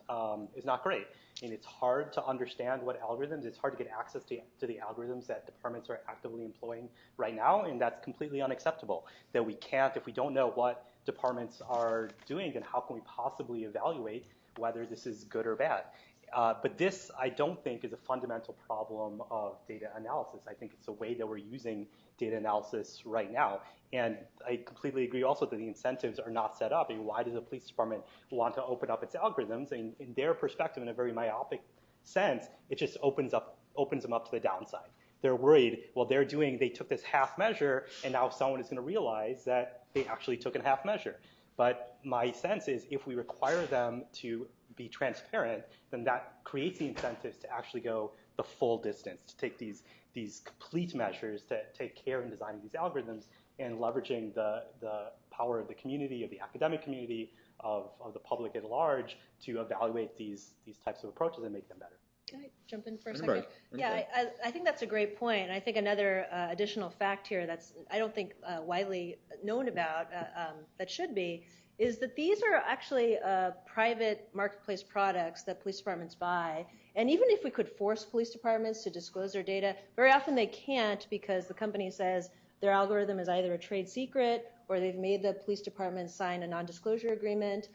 great, and it's hard to understand what algorithms. It's hard to get access to the algorithms that departments are actively employing right now, and that's completely unacceptable. That we can't, if we don't know what departments are doing, then how can we possibly evaluate whether this is good or bad? But this, I don't think, is a fundamental problem of data analysis. I think it's the way that we're using data analysis right now. And I completely agree also that the incentives are not set up. I mean, why does a police department want to open up its algorithms? And in their perspective, in a very myopic sense, it just opens them up to the downside. They're worried, well, they took this half measure, and now someone is going to realize that they actually took a half measure. But my sense is if we require them to be transparent, then that creates the incentives to actually go the full distance, to take these complete measures, to take care in designing these algorithms and leveraging the power of the community, of the academic community, of the public at large to evaluate these types of approaches and make them better. Can I jump in for a second? Yeah, I think that's a great point. And I think another additional fact here that's I don't think widely known about that should be is that these are actually private marketplace products that police departments buy. And even if we could force police departments to disclose their data, very often they can't because the company says their algorithm is either a trade secret or they've made the police department sign a non-disclosure agreement.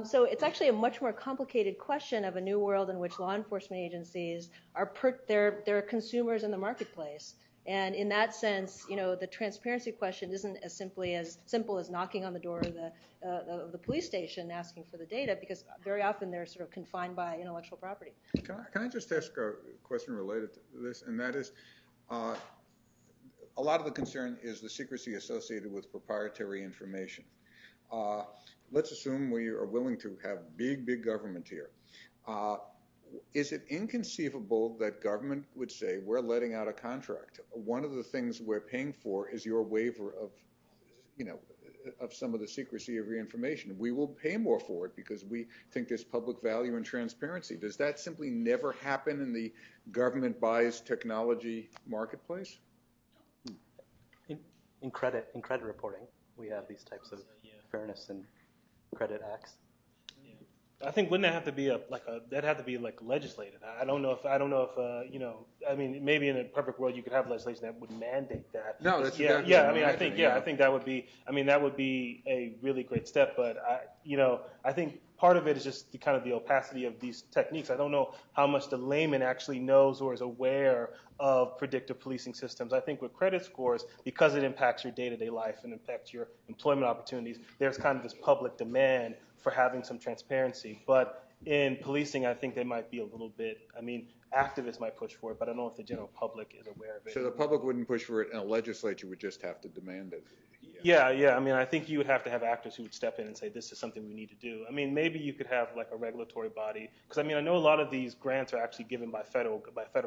So it's actually a much more complicated question of a new world in which law enforcement agencies are they're consumers in the marketplace. And in that sense, the transparency question isn't as simple as knocking on the door of the police station asking for the data, because very often they're sort of confined by intellectual property. Can I just ask a question related to this? And that is, a lot of the concern is the secrecy associated with proprietary information. Let's assume we are willing to have big government here. Is it inconceivable that government would say, we're letting out a contract? One of the things we're paying for is your waiver of some of the secrecy of your information. We will pay more for it because we think there's public value and transparency. Does that simply never happen in the government buys technology marketplace? In credit reporting, we have these types of fairness and credit acts. I think wouldn't that have to be legislated? I don't know if I mean, maybe in a perfect world you could have legislation that would mandate that. No, that's exactly I think that would be a really great step. But I think part of it is just the opacity of these techniques. I don't know how much the layman actually knows or is aware of predictive policing systems. I think with credit scores, because it impacts your day-to-day life and impacts your employment opportunities, there's kind of this public demand for having some transparency. But in policing, I think they might be a little bit, activists might push for it, but I don't know if the general public is aware of it. So the public wouldn't push for it, and a legislature would just have to demand it. Yeah. I think you would have to have actors who would step in and say, this is something we need to do. Maybe you could have like a regulatory body, because I know a lot of these grants are actually given by federal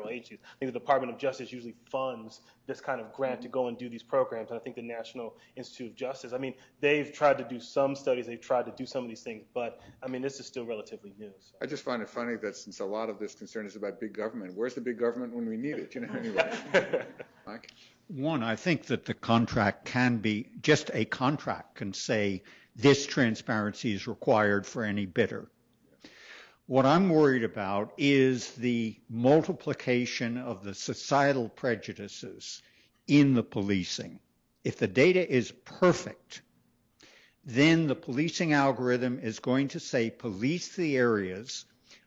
agencies. I think the Department of Justice usually funds this kind of grant to go and do these programs, and I think the National Institute of Justice. They've tried to do some studies, they've tried to do some of these things, but this is still relatively new. So. I just find it funny that since a lot of this concern is about big government, where's the big government when we need it? Anyway. Mike? One, I think that the contract can be, just a contract can say this transparency is required for any bidder. What I'm worried about is the multiplication of the societal prejudices in the policing. If the data is perfect, then the policing algorithm is going to say police the areas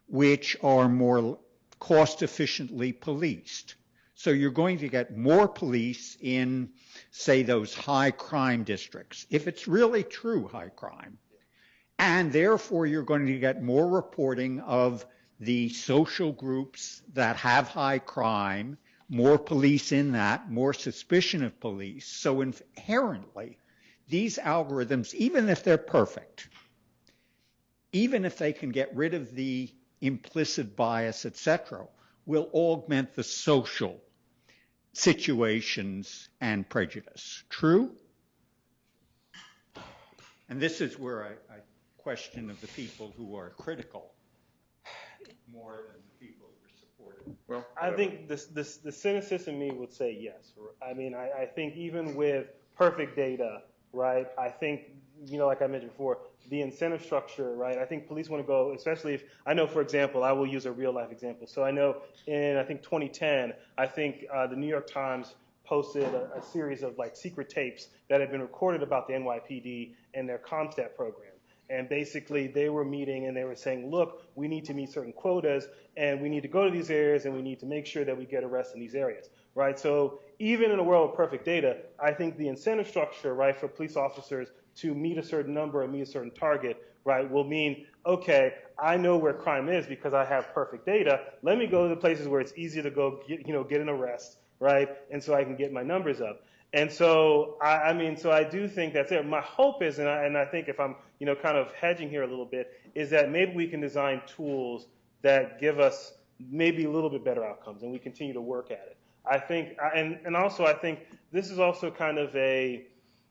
which are more cost efficiently policed. So you're going to get more police in, say, those high crime districts, if it's really true high crime. And therefore, you're going to get more reporting of the social groups that have high crime, more police in that, more suspicion of police. So inherently, these algorithms, even if they're perfect, even if they can get rid of the implicit bias, etc., will augment the social situations and prejudice. True? And this is where I question of the people who are critical more than the people who are supportive. Well, I think the cynicism in me would say yes. I mean, I think even with perfect data, right, I think, like I mentioned before, the incentive structure, right, I think police want to go, especially if, I know, for example, I will use a real life example. So I know in, I think, 2010, I think the New York Times posted a series of like secret tapes that had been recorded about the NYPD and their ComStat program. And basically, they were meeting and they were saying, look, we need to meet certain quotas, and we need to go to these areas, and we need to make sure that we get arrests in these areas, right? So even in a world of perfect data, I think the incentive structure, right, for police officers to meet a certain number and meet a certain target, right, will mean, okay, I know where crime is because I have perfect data. Let me go to the places where it's easy to go get an arrest, right, and so I can get my numbers up. And so, so I do think that's it. My hope is, and I think if I'm, kind of hedging here a little bit, is that maybe we can design tools that give us maybe a little bit better outcomes, and we continue to work at it. I think, and also I think this is also kind of a,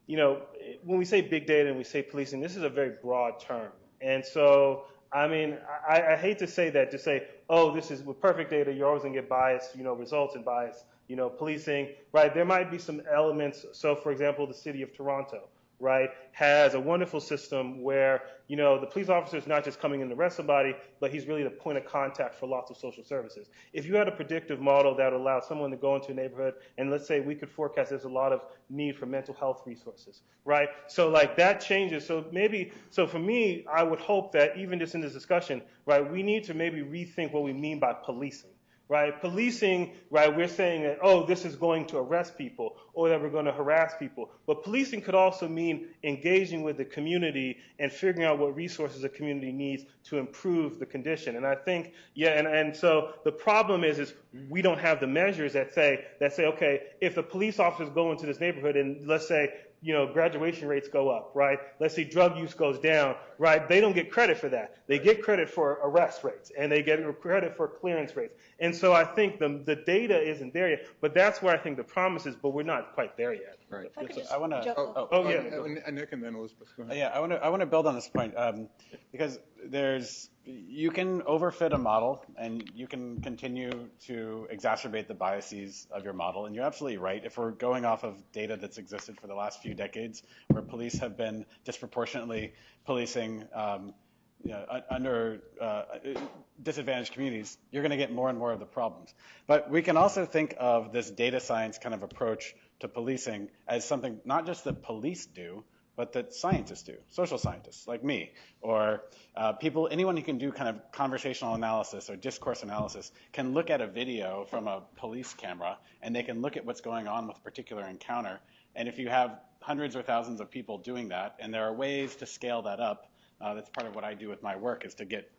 when we say big data and we say policing, this is a very broad term. And so, I hate to say that, to say, oh, this is with perfect data, you're always going to get biased, results and bias. Policing, right? There might be some elements. So, for example, the city of Toronto, right, has a wonderful system where, the police officer is not just coming in to arrest somebody, but he's really the point of contact for lots of social services. If you had a predictive model that would allow someone to go into a neighborhood, and let's say we could forecast there's a lot of need for mental health resources, right? So, like, that changes. So for me, I would hope that even just in this discussion, right, we need to maybe rethink what we mean by policing. Right? Policing, right, we're saying that, oh, this is going to arrest people or that we're going to harass people. But policing could also mean engaging with the community and figuring out what resources the community needs to improve the condition. And I think, and so the problem is we don't have the measures that say, okay, if the police officers go into this neighborhood and let's say, graduation rates go up, right? Let's say drug use goes down, right? They don't get credit for that. They get credit for arrest rates, and they get credit for clearance rates. And so I think the data isn't there yet, but that's where I think the promise is, but we're not quite there yet. Right. I want to. Nick and then Elizabeth. Go ahead. Yeah, I want to build on this point because you can overfit a model and you can continue to exacerbate the biases of your model. And you're absolutely right. If we're going off of data that's existed for the last few decades, where police have been disproportionately policing under disadvantaged communities, you're going to get more and more of the problems. But we can also think of this data science kind of approach to policing as something not just that police do, but that scientists do, social scientists like me, or anyone who can do kind of conversational analysis or discourse analysis can look at a video from a police camera and they can look at what's going on with a particular encounter. And if you have hundreds or thousands of people doing that, and there are ways to scale that up, that's part of what I do with my work, is to get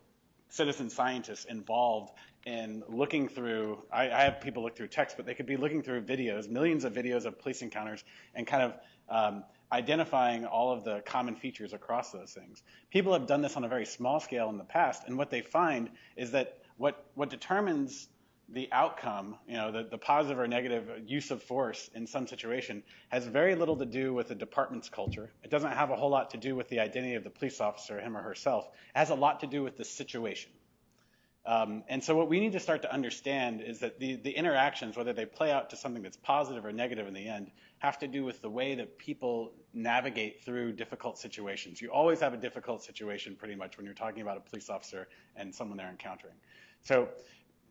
citizen scientists involved in looking through, I have people look through text, but they could be looking through videos, millions of videos of police encounters, and kind of identifying all of the common features across those things. People have done this on a very small scale in the past, and what they find is that what determines the outcome, the positive or negative use of force in some situation, has very little to do with the department's culture. It doesn't have a whole lot to do with the identity of the police officer, him or herself. It has a lot to do with the situation. And so what we need to start to understand is that the interactions, whether they play out to something that's positive or negative in the end, have to do with the way that people navigate through difficult situations. You always have a difficult situation pretty much when you're talking about a police officer and someone they're encountering. So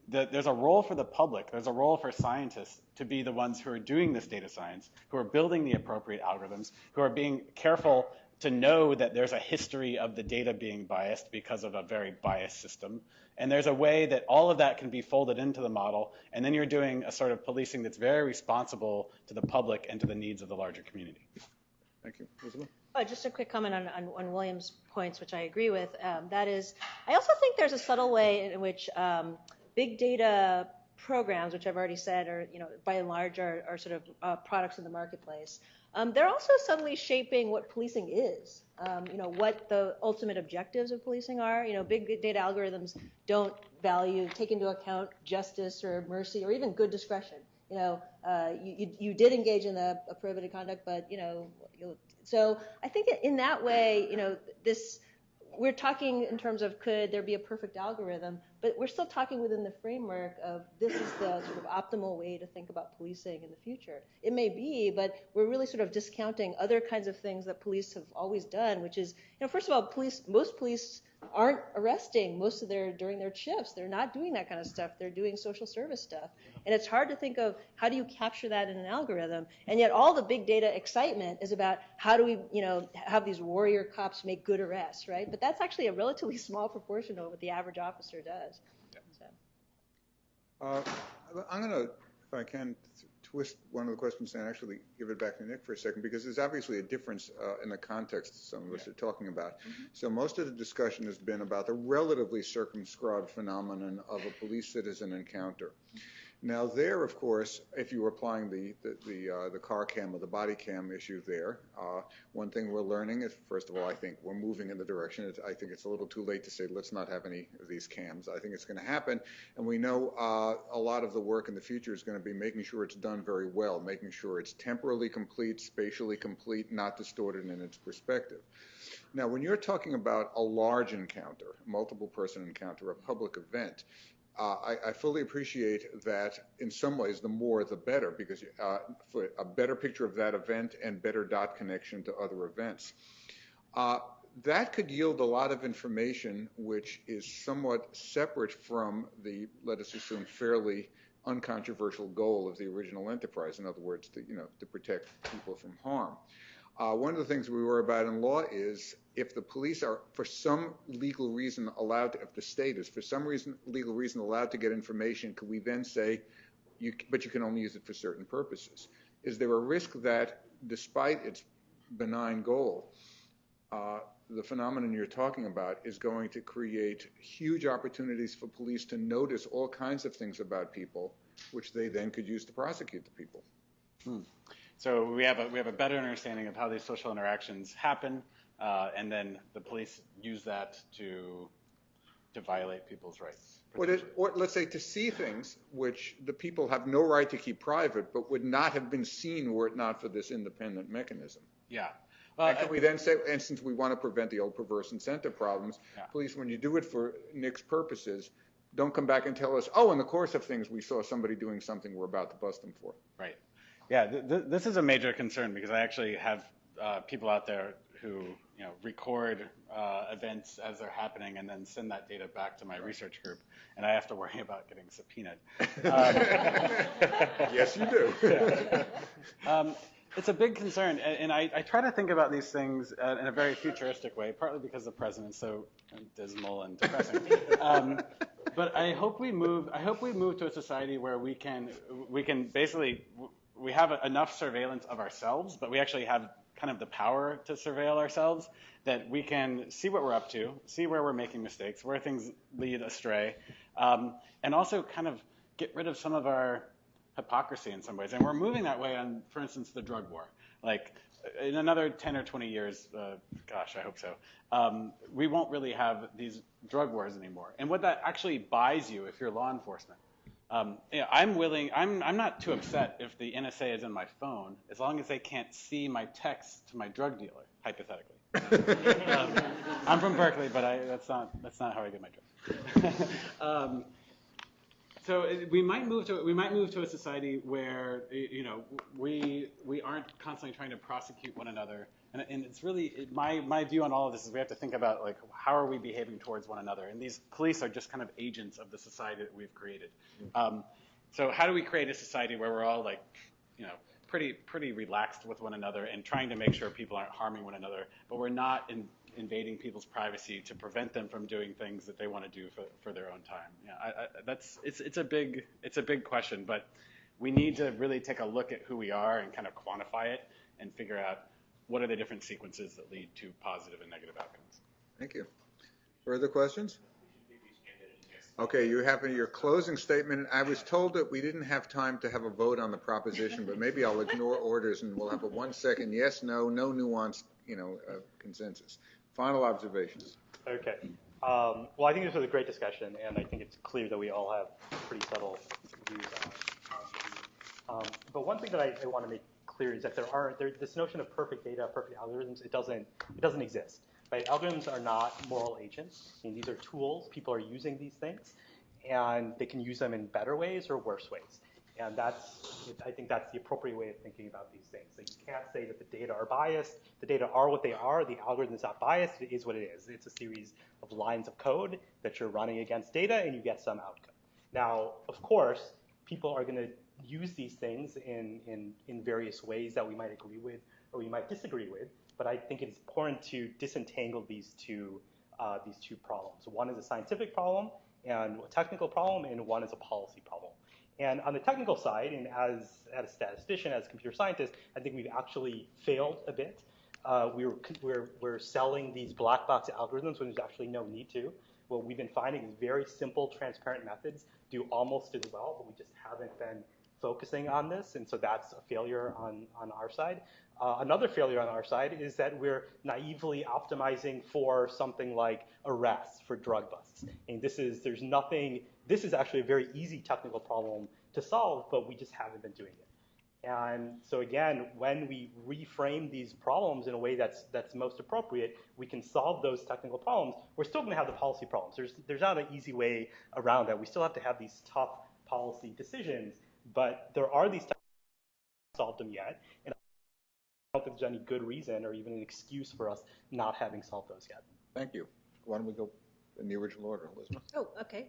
there's a role for the public, there's a role for scientists to be the ones who are doing this data science, who are building the appropriate algorithms, who are being careful to know that there's a history of the data being biased because of a very biased system. And there's a way that all of that can be folded into the model, and then you're doing a sort of policing that's very responsible to the public and to the needs of the larger community. Thank you. Elizabeth? Just a quick comment on William's points, which I agree with. That is, I also think there's a subtle way in which big data programs, which I've already said are, by and large are sort of products in the marketplace. They're also subtly shaping what policing is, what the ultimate objectives of policing are. Big data algorithms don't take into account justice or mercy or even good discretion. You did engage in a prohibited conduct, but, so I think in that way, we're talking in terms of could there be a perfect algorithm, but we're still talking within the framework of this is the sort of optimal way to think about policing in the future. It may be, but we're really sort of discounting other kinds of things that police have always done, which is, first of all, most police aren't arresting during their shifts. They're not doing that kind of stuff. They're doing social service stuff. And it's hard to think of how do you capture that in an algorithm. And yet all the big data excitement is about how do we, have these warrior cops make good arrests, right? But that's actually a relatively small proportion of what the average officer does. So. I'm going to, if I can, twist one of the questions and actually give it back to Nick for a second, because there's obviously a difference in the context some of us are talking about. So most of the discussion has been about the relatively circumscribed phenomenon of a police-citizen encounter. Now there, of course, if you were applying the car cam or the body cam issue there, one thing we're learning is, first of all, I think we're moving in the direction. I think it's a little too late to say let's not have any of these cams. I think it's going to happen, and we know a lot of the work in the future is going to be making sure it's done very well, making sure it's temporally complete, spatially complete, not distorted in its perspective. Now, when you're talking about a large encounter, multiple person encounter, a public event, I fully appreciate that in some ways the more the better, because for a better picture of that event and better dot connection to other events. That could yield a lot of information which is somewhat separate from the, let us assume, fairly uncontroversial goal of the original enterprise. In other words, to protect people from harm. One of the things we worry about in law is if the police are, for some legal reason, allowed to, if the state is, for some legal reason, allowed to get information, could we then say, but you can only use it for certain purposes? Is there a risk that, despite its benign goal, the phenomenon you're talking about is going to create huge opportunities for police to notice all kinds of things about people, which they then could use to prosecute the people? So we have a better understanding of how these social interactions happen, and then the police use that to violate people's rights. Or let's say to see things which the people have no right to keep private, but would not have been seen were it not for this independent mechanism. Yeah. And can we then say, and since we want to prevent the old perverse incentive problems, police, when you do it for Nick's purposes, don't come back and tell us, oh, in the course of things, we saw somebody doing something we're about to bust them for. Right. Yeah, this is a major concern because I actually have people out there who record events as they're happening and then send that data back to my research group, and I have to worry about getting subpoenaed. Yes, you do. Yeah. It's a big concern, and I try to think about these things in a very futuristic way, partly because the president's so dismal and depressing. But I hope we move to a society where we can basically. We have enough surveillance of ourselves, but we actually have kind of the power to surveil ourselves that we can see what we're up to, see where we're making mistakes, where things lead astray, and also kind of get rid of some of our hypocrisy in some ways. And we're moving that way on, for instance, the drug war. Like in another 10 or 20 years, gosh, I hope so, we won't really have these drug wars anymore. And what that actually buys you if you're law enforcement, I'm not too upset if the NSA is in my phone, as long as they can't see my text to my drug dealer, hypothetically. I'm from Berkeley, but that's not how I get my drugs. So we might move to a society where we aren't constantly trying to prosecute one another, and it's really my view on all of this is we have to think about like how are we behaving towards one another, and these police are just kind of agents of the society that we've created. So how do we create a society where we're all like pretty relaxed with one another and trying to make sure people aren't harming one another, but we're not invading people's privacy to prevent them from doing things that they want to do for their own time. Yeah, it's a big question, but we need to really take a look at who we are and kind of quantify it and figure out what are the different sequences that lead to positive and negative outcomes. Thank you. Further questions? Okay, you have your closing statement. I was told that we didn't have time to have a vote on the proposition, but maybe I'll ignore orders and we'll have a 1 second yes, no nuanced, consensus. Final observations. Okay. Well, I think this was a great discussion, and I think it's clear that we all have pretty subtle views on it. But one thing that I want to make clear is that this notion of perfect data, perfect algorithms, it doesn't exist. right? Algorithms are not moral agents. I mean, these are tools. People are using these things, and they can use them in better ways or worse ways. And I think that's the appropriate way of thinking about these things. So you can't say that the data are biased. The data are what they are. The algorithm is not biased. It is what it is. It's a series of lines of code that you're running against data, and you get some outcome. Now, of course, people are going to use these things in various ways that we might agree with or we might disagree with. But I think it's important to disentangle these two problems. One is a scientific problem and a technical problem, and one is a policy problem. And on the technical side, and as a statistician, as a computer scientist, I think we've actually failed a bit. We're selling these black box algorithms when there's actually no need to. What we've been finding is very simple, transparent methods do almost as well, but we just haven't been focusing on this, and so that's a failure on our side. Another failure on our side is that we're naively optimizing for something like arrests, for drug busts. And this is actually a very easy technical problem to solve, but we just haven't been doing it. And so again, when we reframe these problems in a way that's most appropriate, we can solve those technical problems. We're still going to have the policy problems. There's not an easy way around that. We still have to have these tough policy decisions, but there are these technical problems, we haven't solved them yet. And I don't think there's any good reason or even an excuse for us not having solved those yet. Thank you. Why don't we go in the original order, Elizabeth? Oh, okay.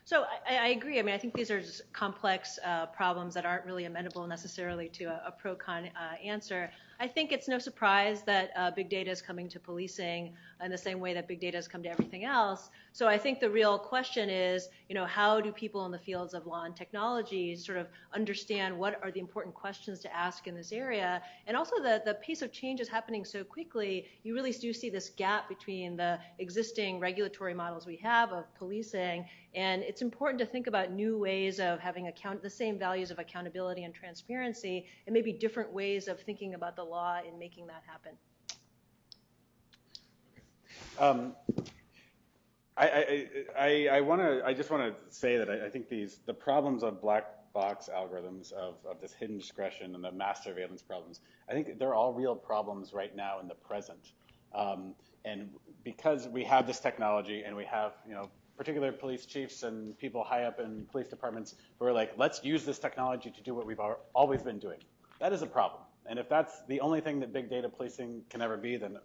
So I agree. I mean, I think these are just complex problems that aren't really amenable necessarily to a pro-con answer. I think it's no surprise that big data is coming to policing in the same way that big data has come to everything else. So I think the real question is, how do people in the fields of law and technology sort of understand what are the important questions to ask in this area? And also the pace of change is happening so quickly, you really do see this gap between the existing regulatory models we have of policing, and it's important to think about new ways of having the same values of accountability and transparency, and maybe different ways of thinking about the law in making that happen. I just want to say that I think the problems of black box algorithms, of this hidden discretion and the mass surveillance problems, I think they're all real problems right now in the present. And because we have this technology and we have, particular police chiefs and people high up in police departments who are like, let's use this technology to do what we've always been doing. That is a problem. And if that's the only thing that big data policing can ever be, then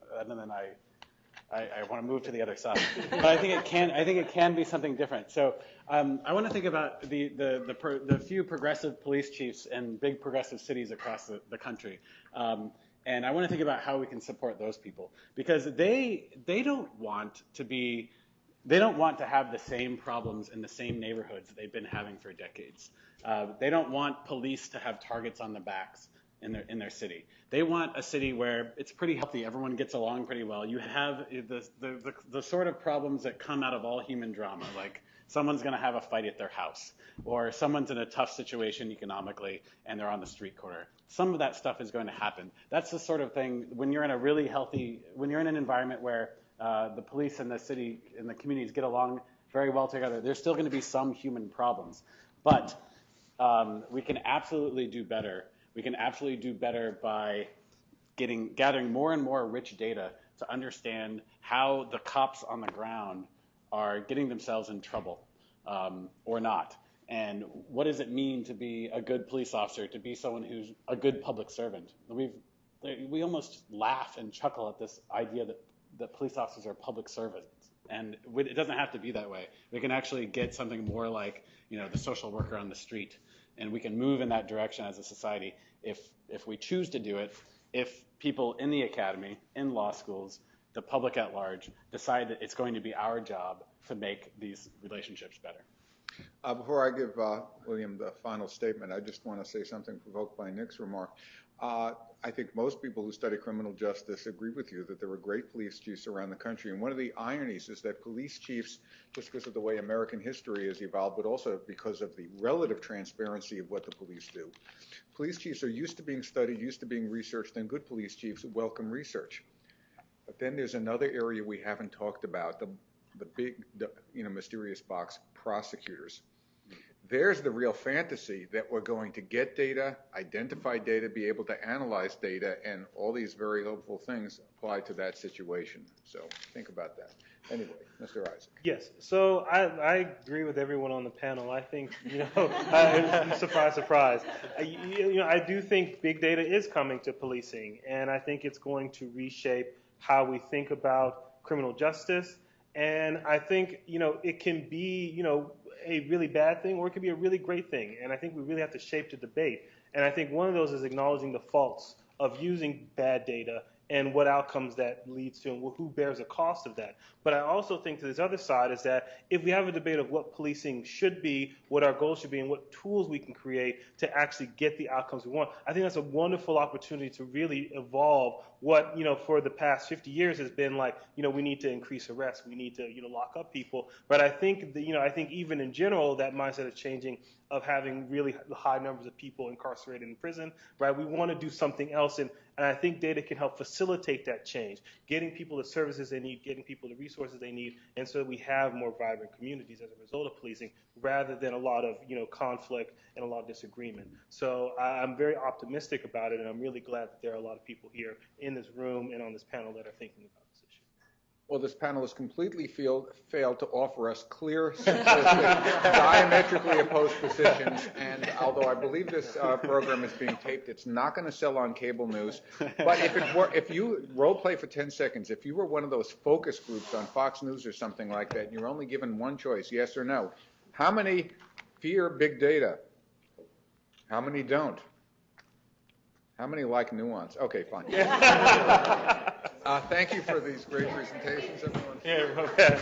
I want to move to the other side. But I think it can be something different. So I want to think about the few progressive police chiefs in big progressive cities across the country. And I want to think about how we can support those people, because they don't want to have the same problems in the same neighborhoods that they've been having for decades. They don't want police to have targets on the backs in their city. They want a city where it's pretty healthy, everyone gets along pretty well. You have the sort of problems that come out of all human drama, like someone's going to have a fight at their house, or someone's in a tough situation economically and they're on the street corner. Some of that stuff is going to happen. That's the sort of thing when you're in an environment where the police and the city and the communities get along very well together, there's still going to be some human problems. But we can absolutely do better. We can absolutely do better by gathering more and more rich data to understand how the cops on the ground are getting themselves in trouble or not. And what does it mean to be a good police officer, to be someone who's a good public servant? We almost laugh and chuckle at this idea that police officers are public servants. And it doesn't have to be that way. We can actually get something more like, the social worker on the street. And we can move in that direction as a society if we choose to do it, if people in the academy, in law schools, the public at large, decide that it's going to be our job to make these relationships better. Before I give William the final statement, I just want to say something provoked by Nick's remark. I think most people who study criminal justice agree with you that there are great police chiefs around the country. And one of the ironies is that police chiefs, just because of the way American history has evolved, but also because of the relative transparency of what the police do, police chiefs are used to being studied, used to being researched, and good police chiefs welcome research. But then there's another area we haven't talked about, the big, mysterious box, prosecutors. There's the real fantasy that we're going to get data, identify data, be able to analyze data, and all these very hopeful things apply to that situation. So think about that. Anyway, Mr. Isaac. Yes, so I agree with everyone on the panel. I think, surprise, surprise. I do think big data is coming to policing, and I think it's going to reshape how we think about criminal justice. And I think, it can be, a really bad thing, or it could be a really great thing. And I think we really have to shape the debate. And I think one of those is acknowledging the faults of using bad data and what outcomes that leads to, and who bears the cost of that. But I also think to this other side is that if we have a debate of what policing should be, what our goals should be, and what tools we can create to actually get the outcomes we want, I think that's a wonderful opportunity to really evolve what, for the past 50 years has been like, we need to increase arrests, we need to, lock up people. But I think, I think even in general, that mindset is changing, of having really high numbers of people incarcerated in prison, right? We want to do something else, and I think data can help facilitate that change, getting people the services they need, getting people the resources they need, and so we have more vibrant communities as a result of policing, rather than a lot of conflict and a lot of disagreement. So I'm very optimistic about it, and I'm really glad that there are a lot of people here in this room and on this panel that are thinking about this issue. Well, this panel has completely failed to offer us clear, simplistic, diametrically opposed positions. And although I believe this program is being taped, it's not going to sell on cable news. But if you role play for 10 seconds, if you were one of those focus groups on Fox News or something like that, and you're only given one choice, yes or no, how many fear big data? How many don't? How many like nuance? Okay, fine. Thank you for these great presentations, everyone. Yeah, okay.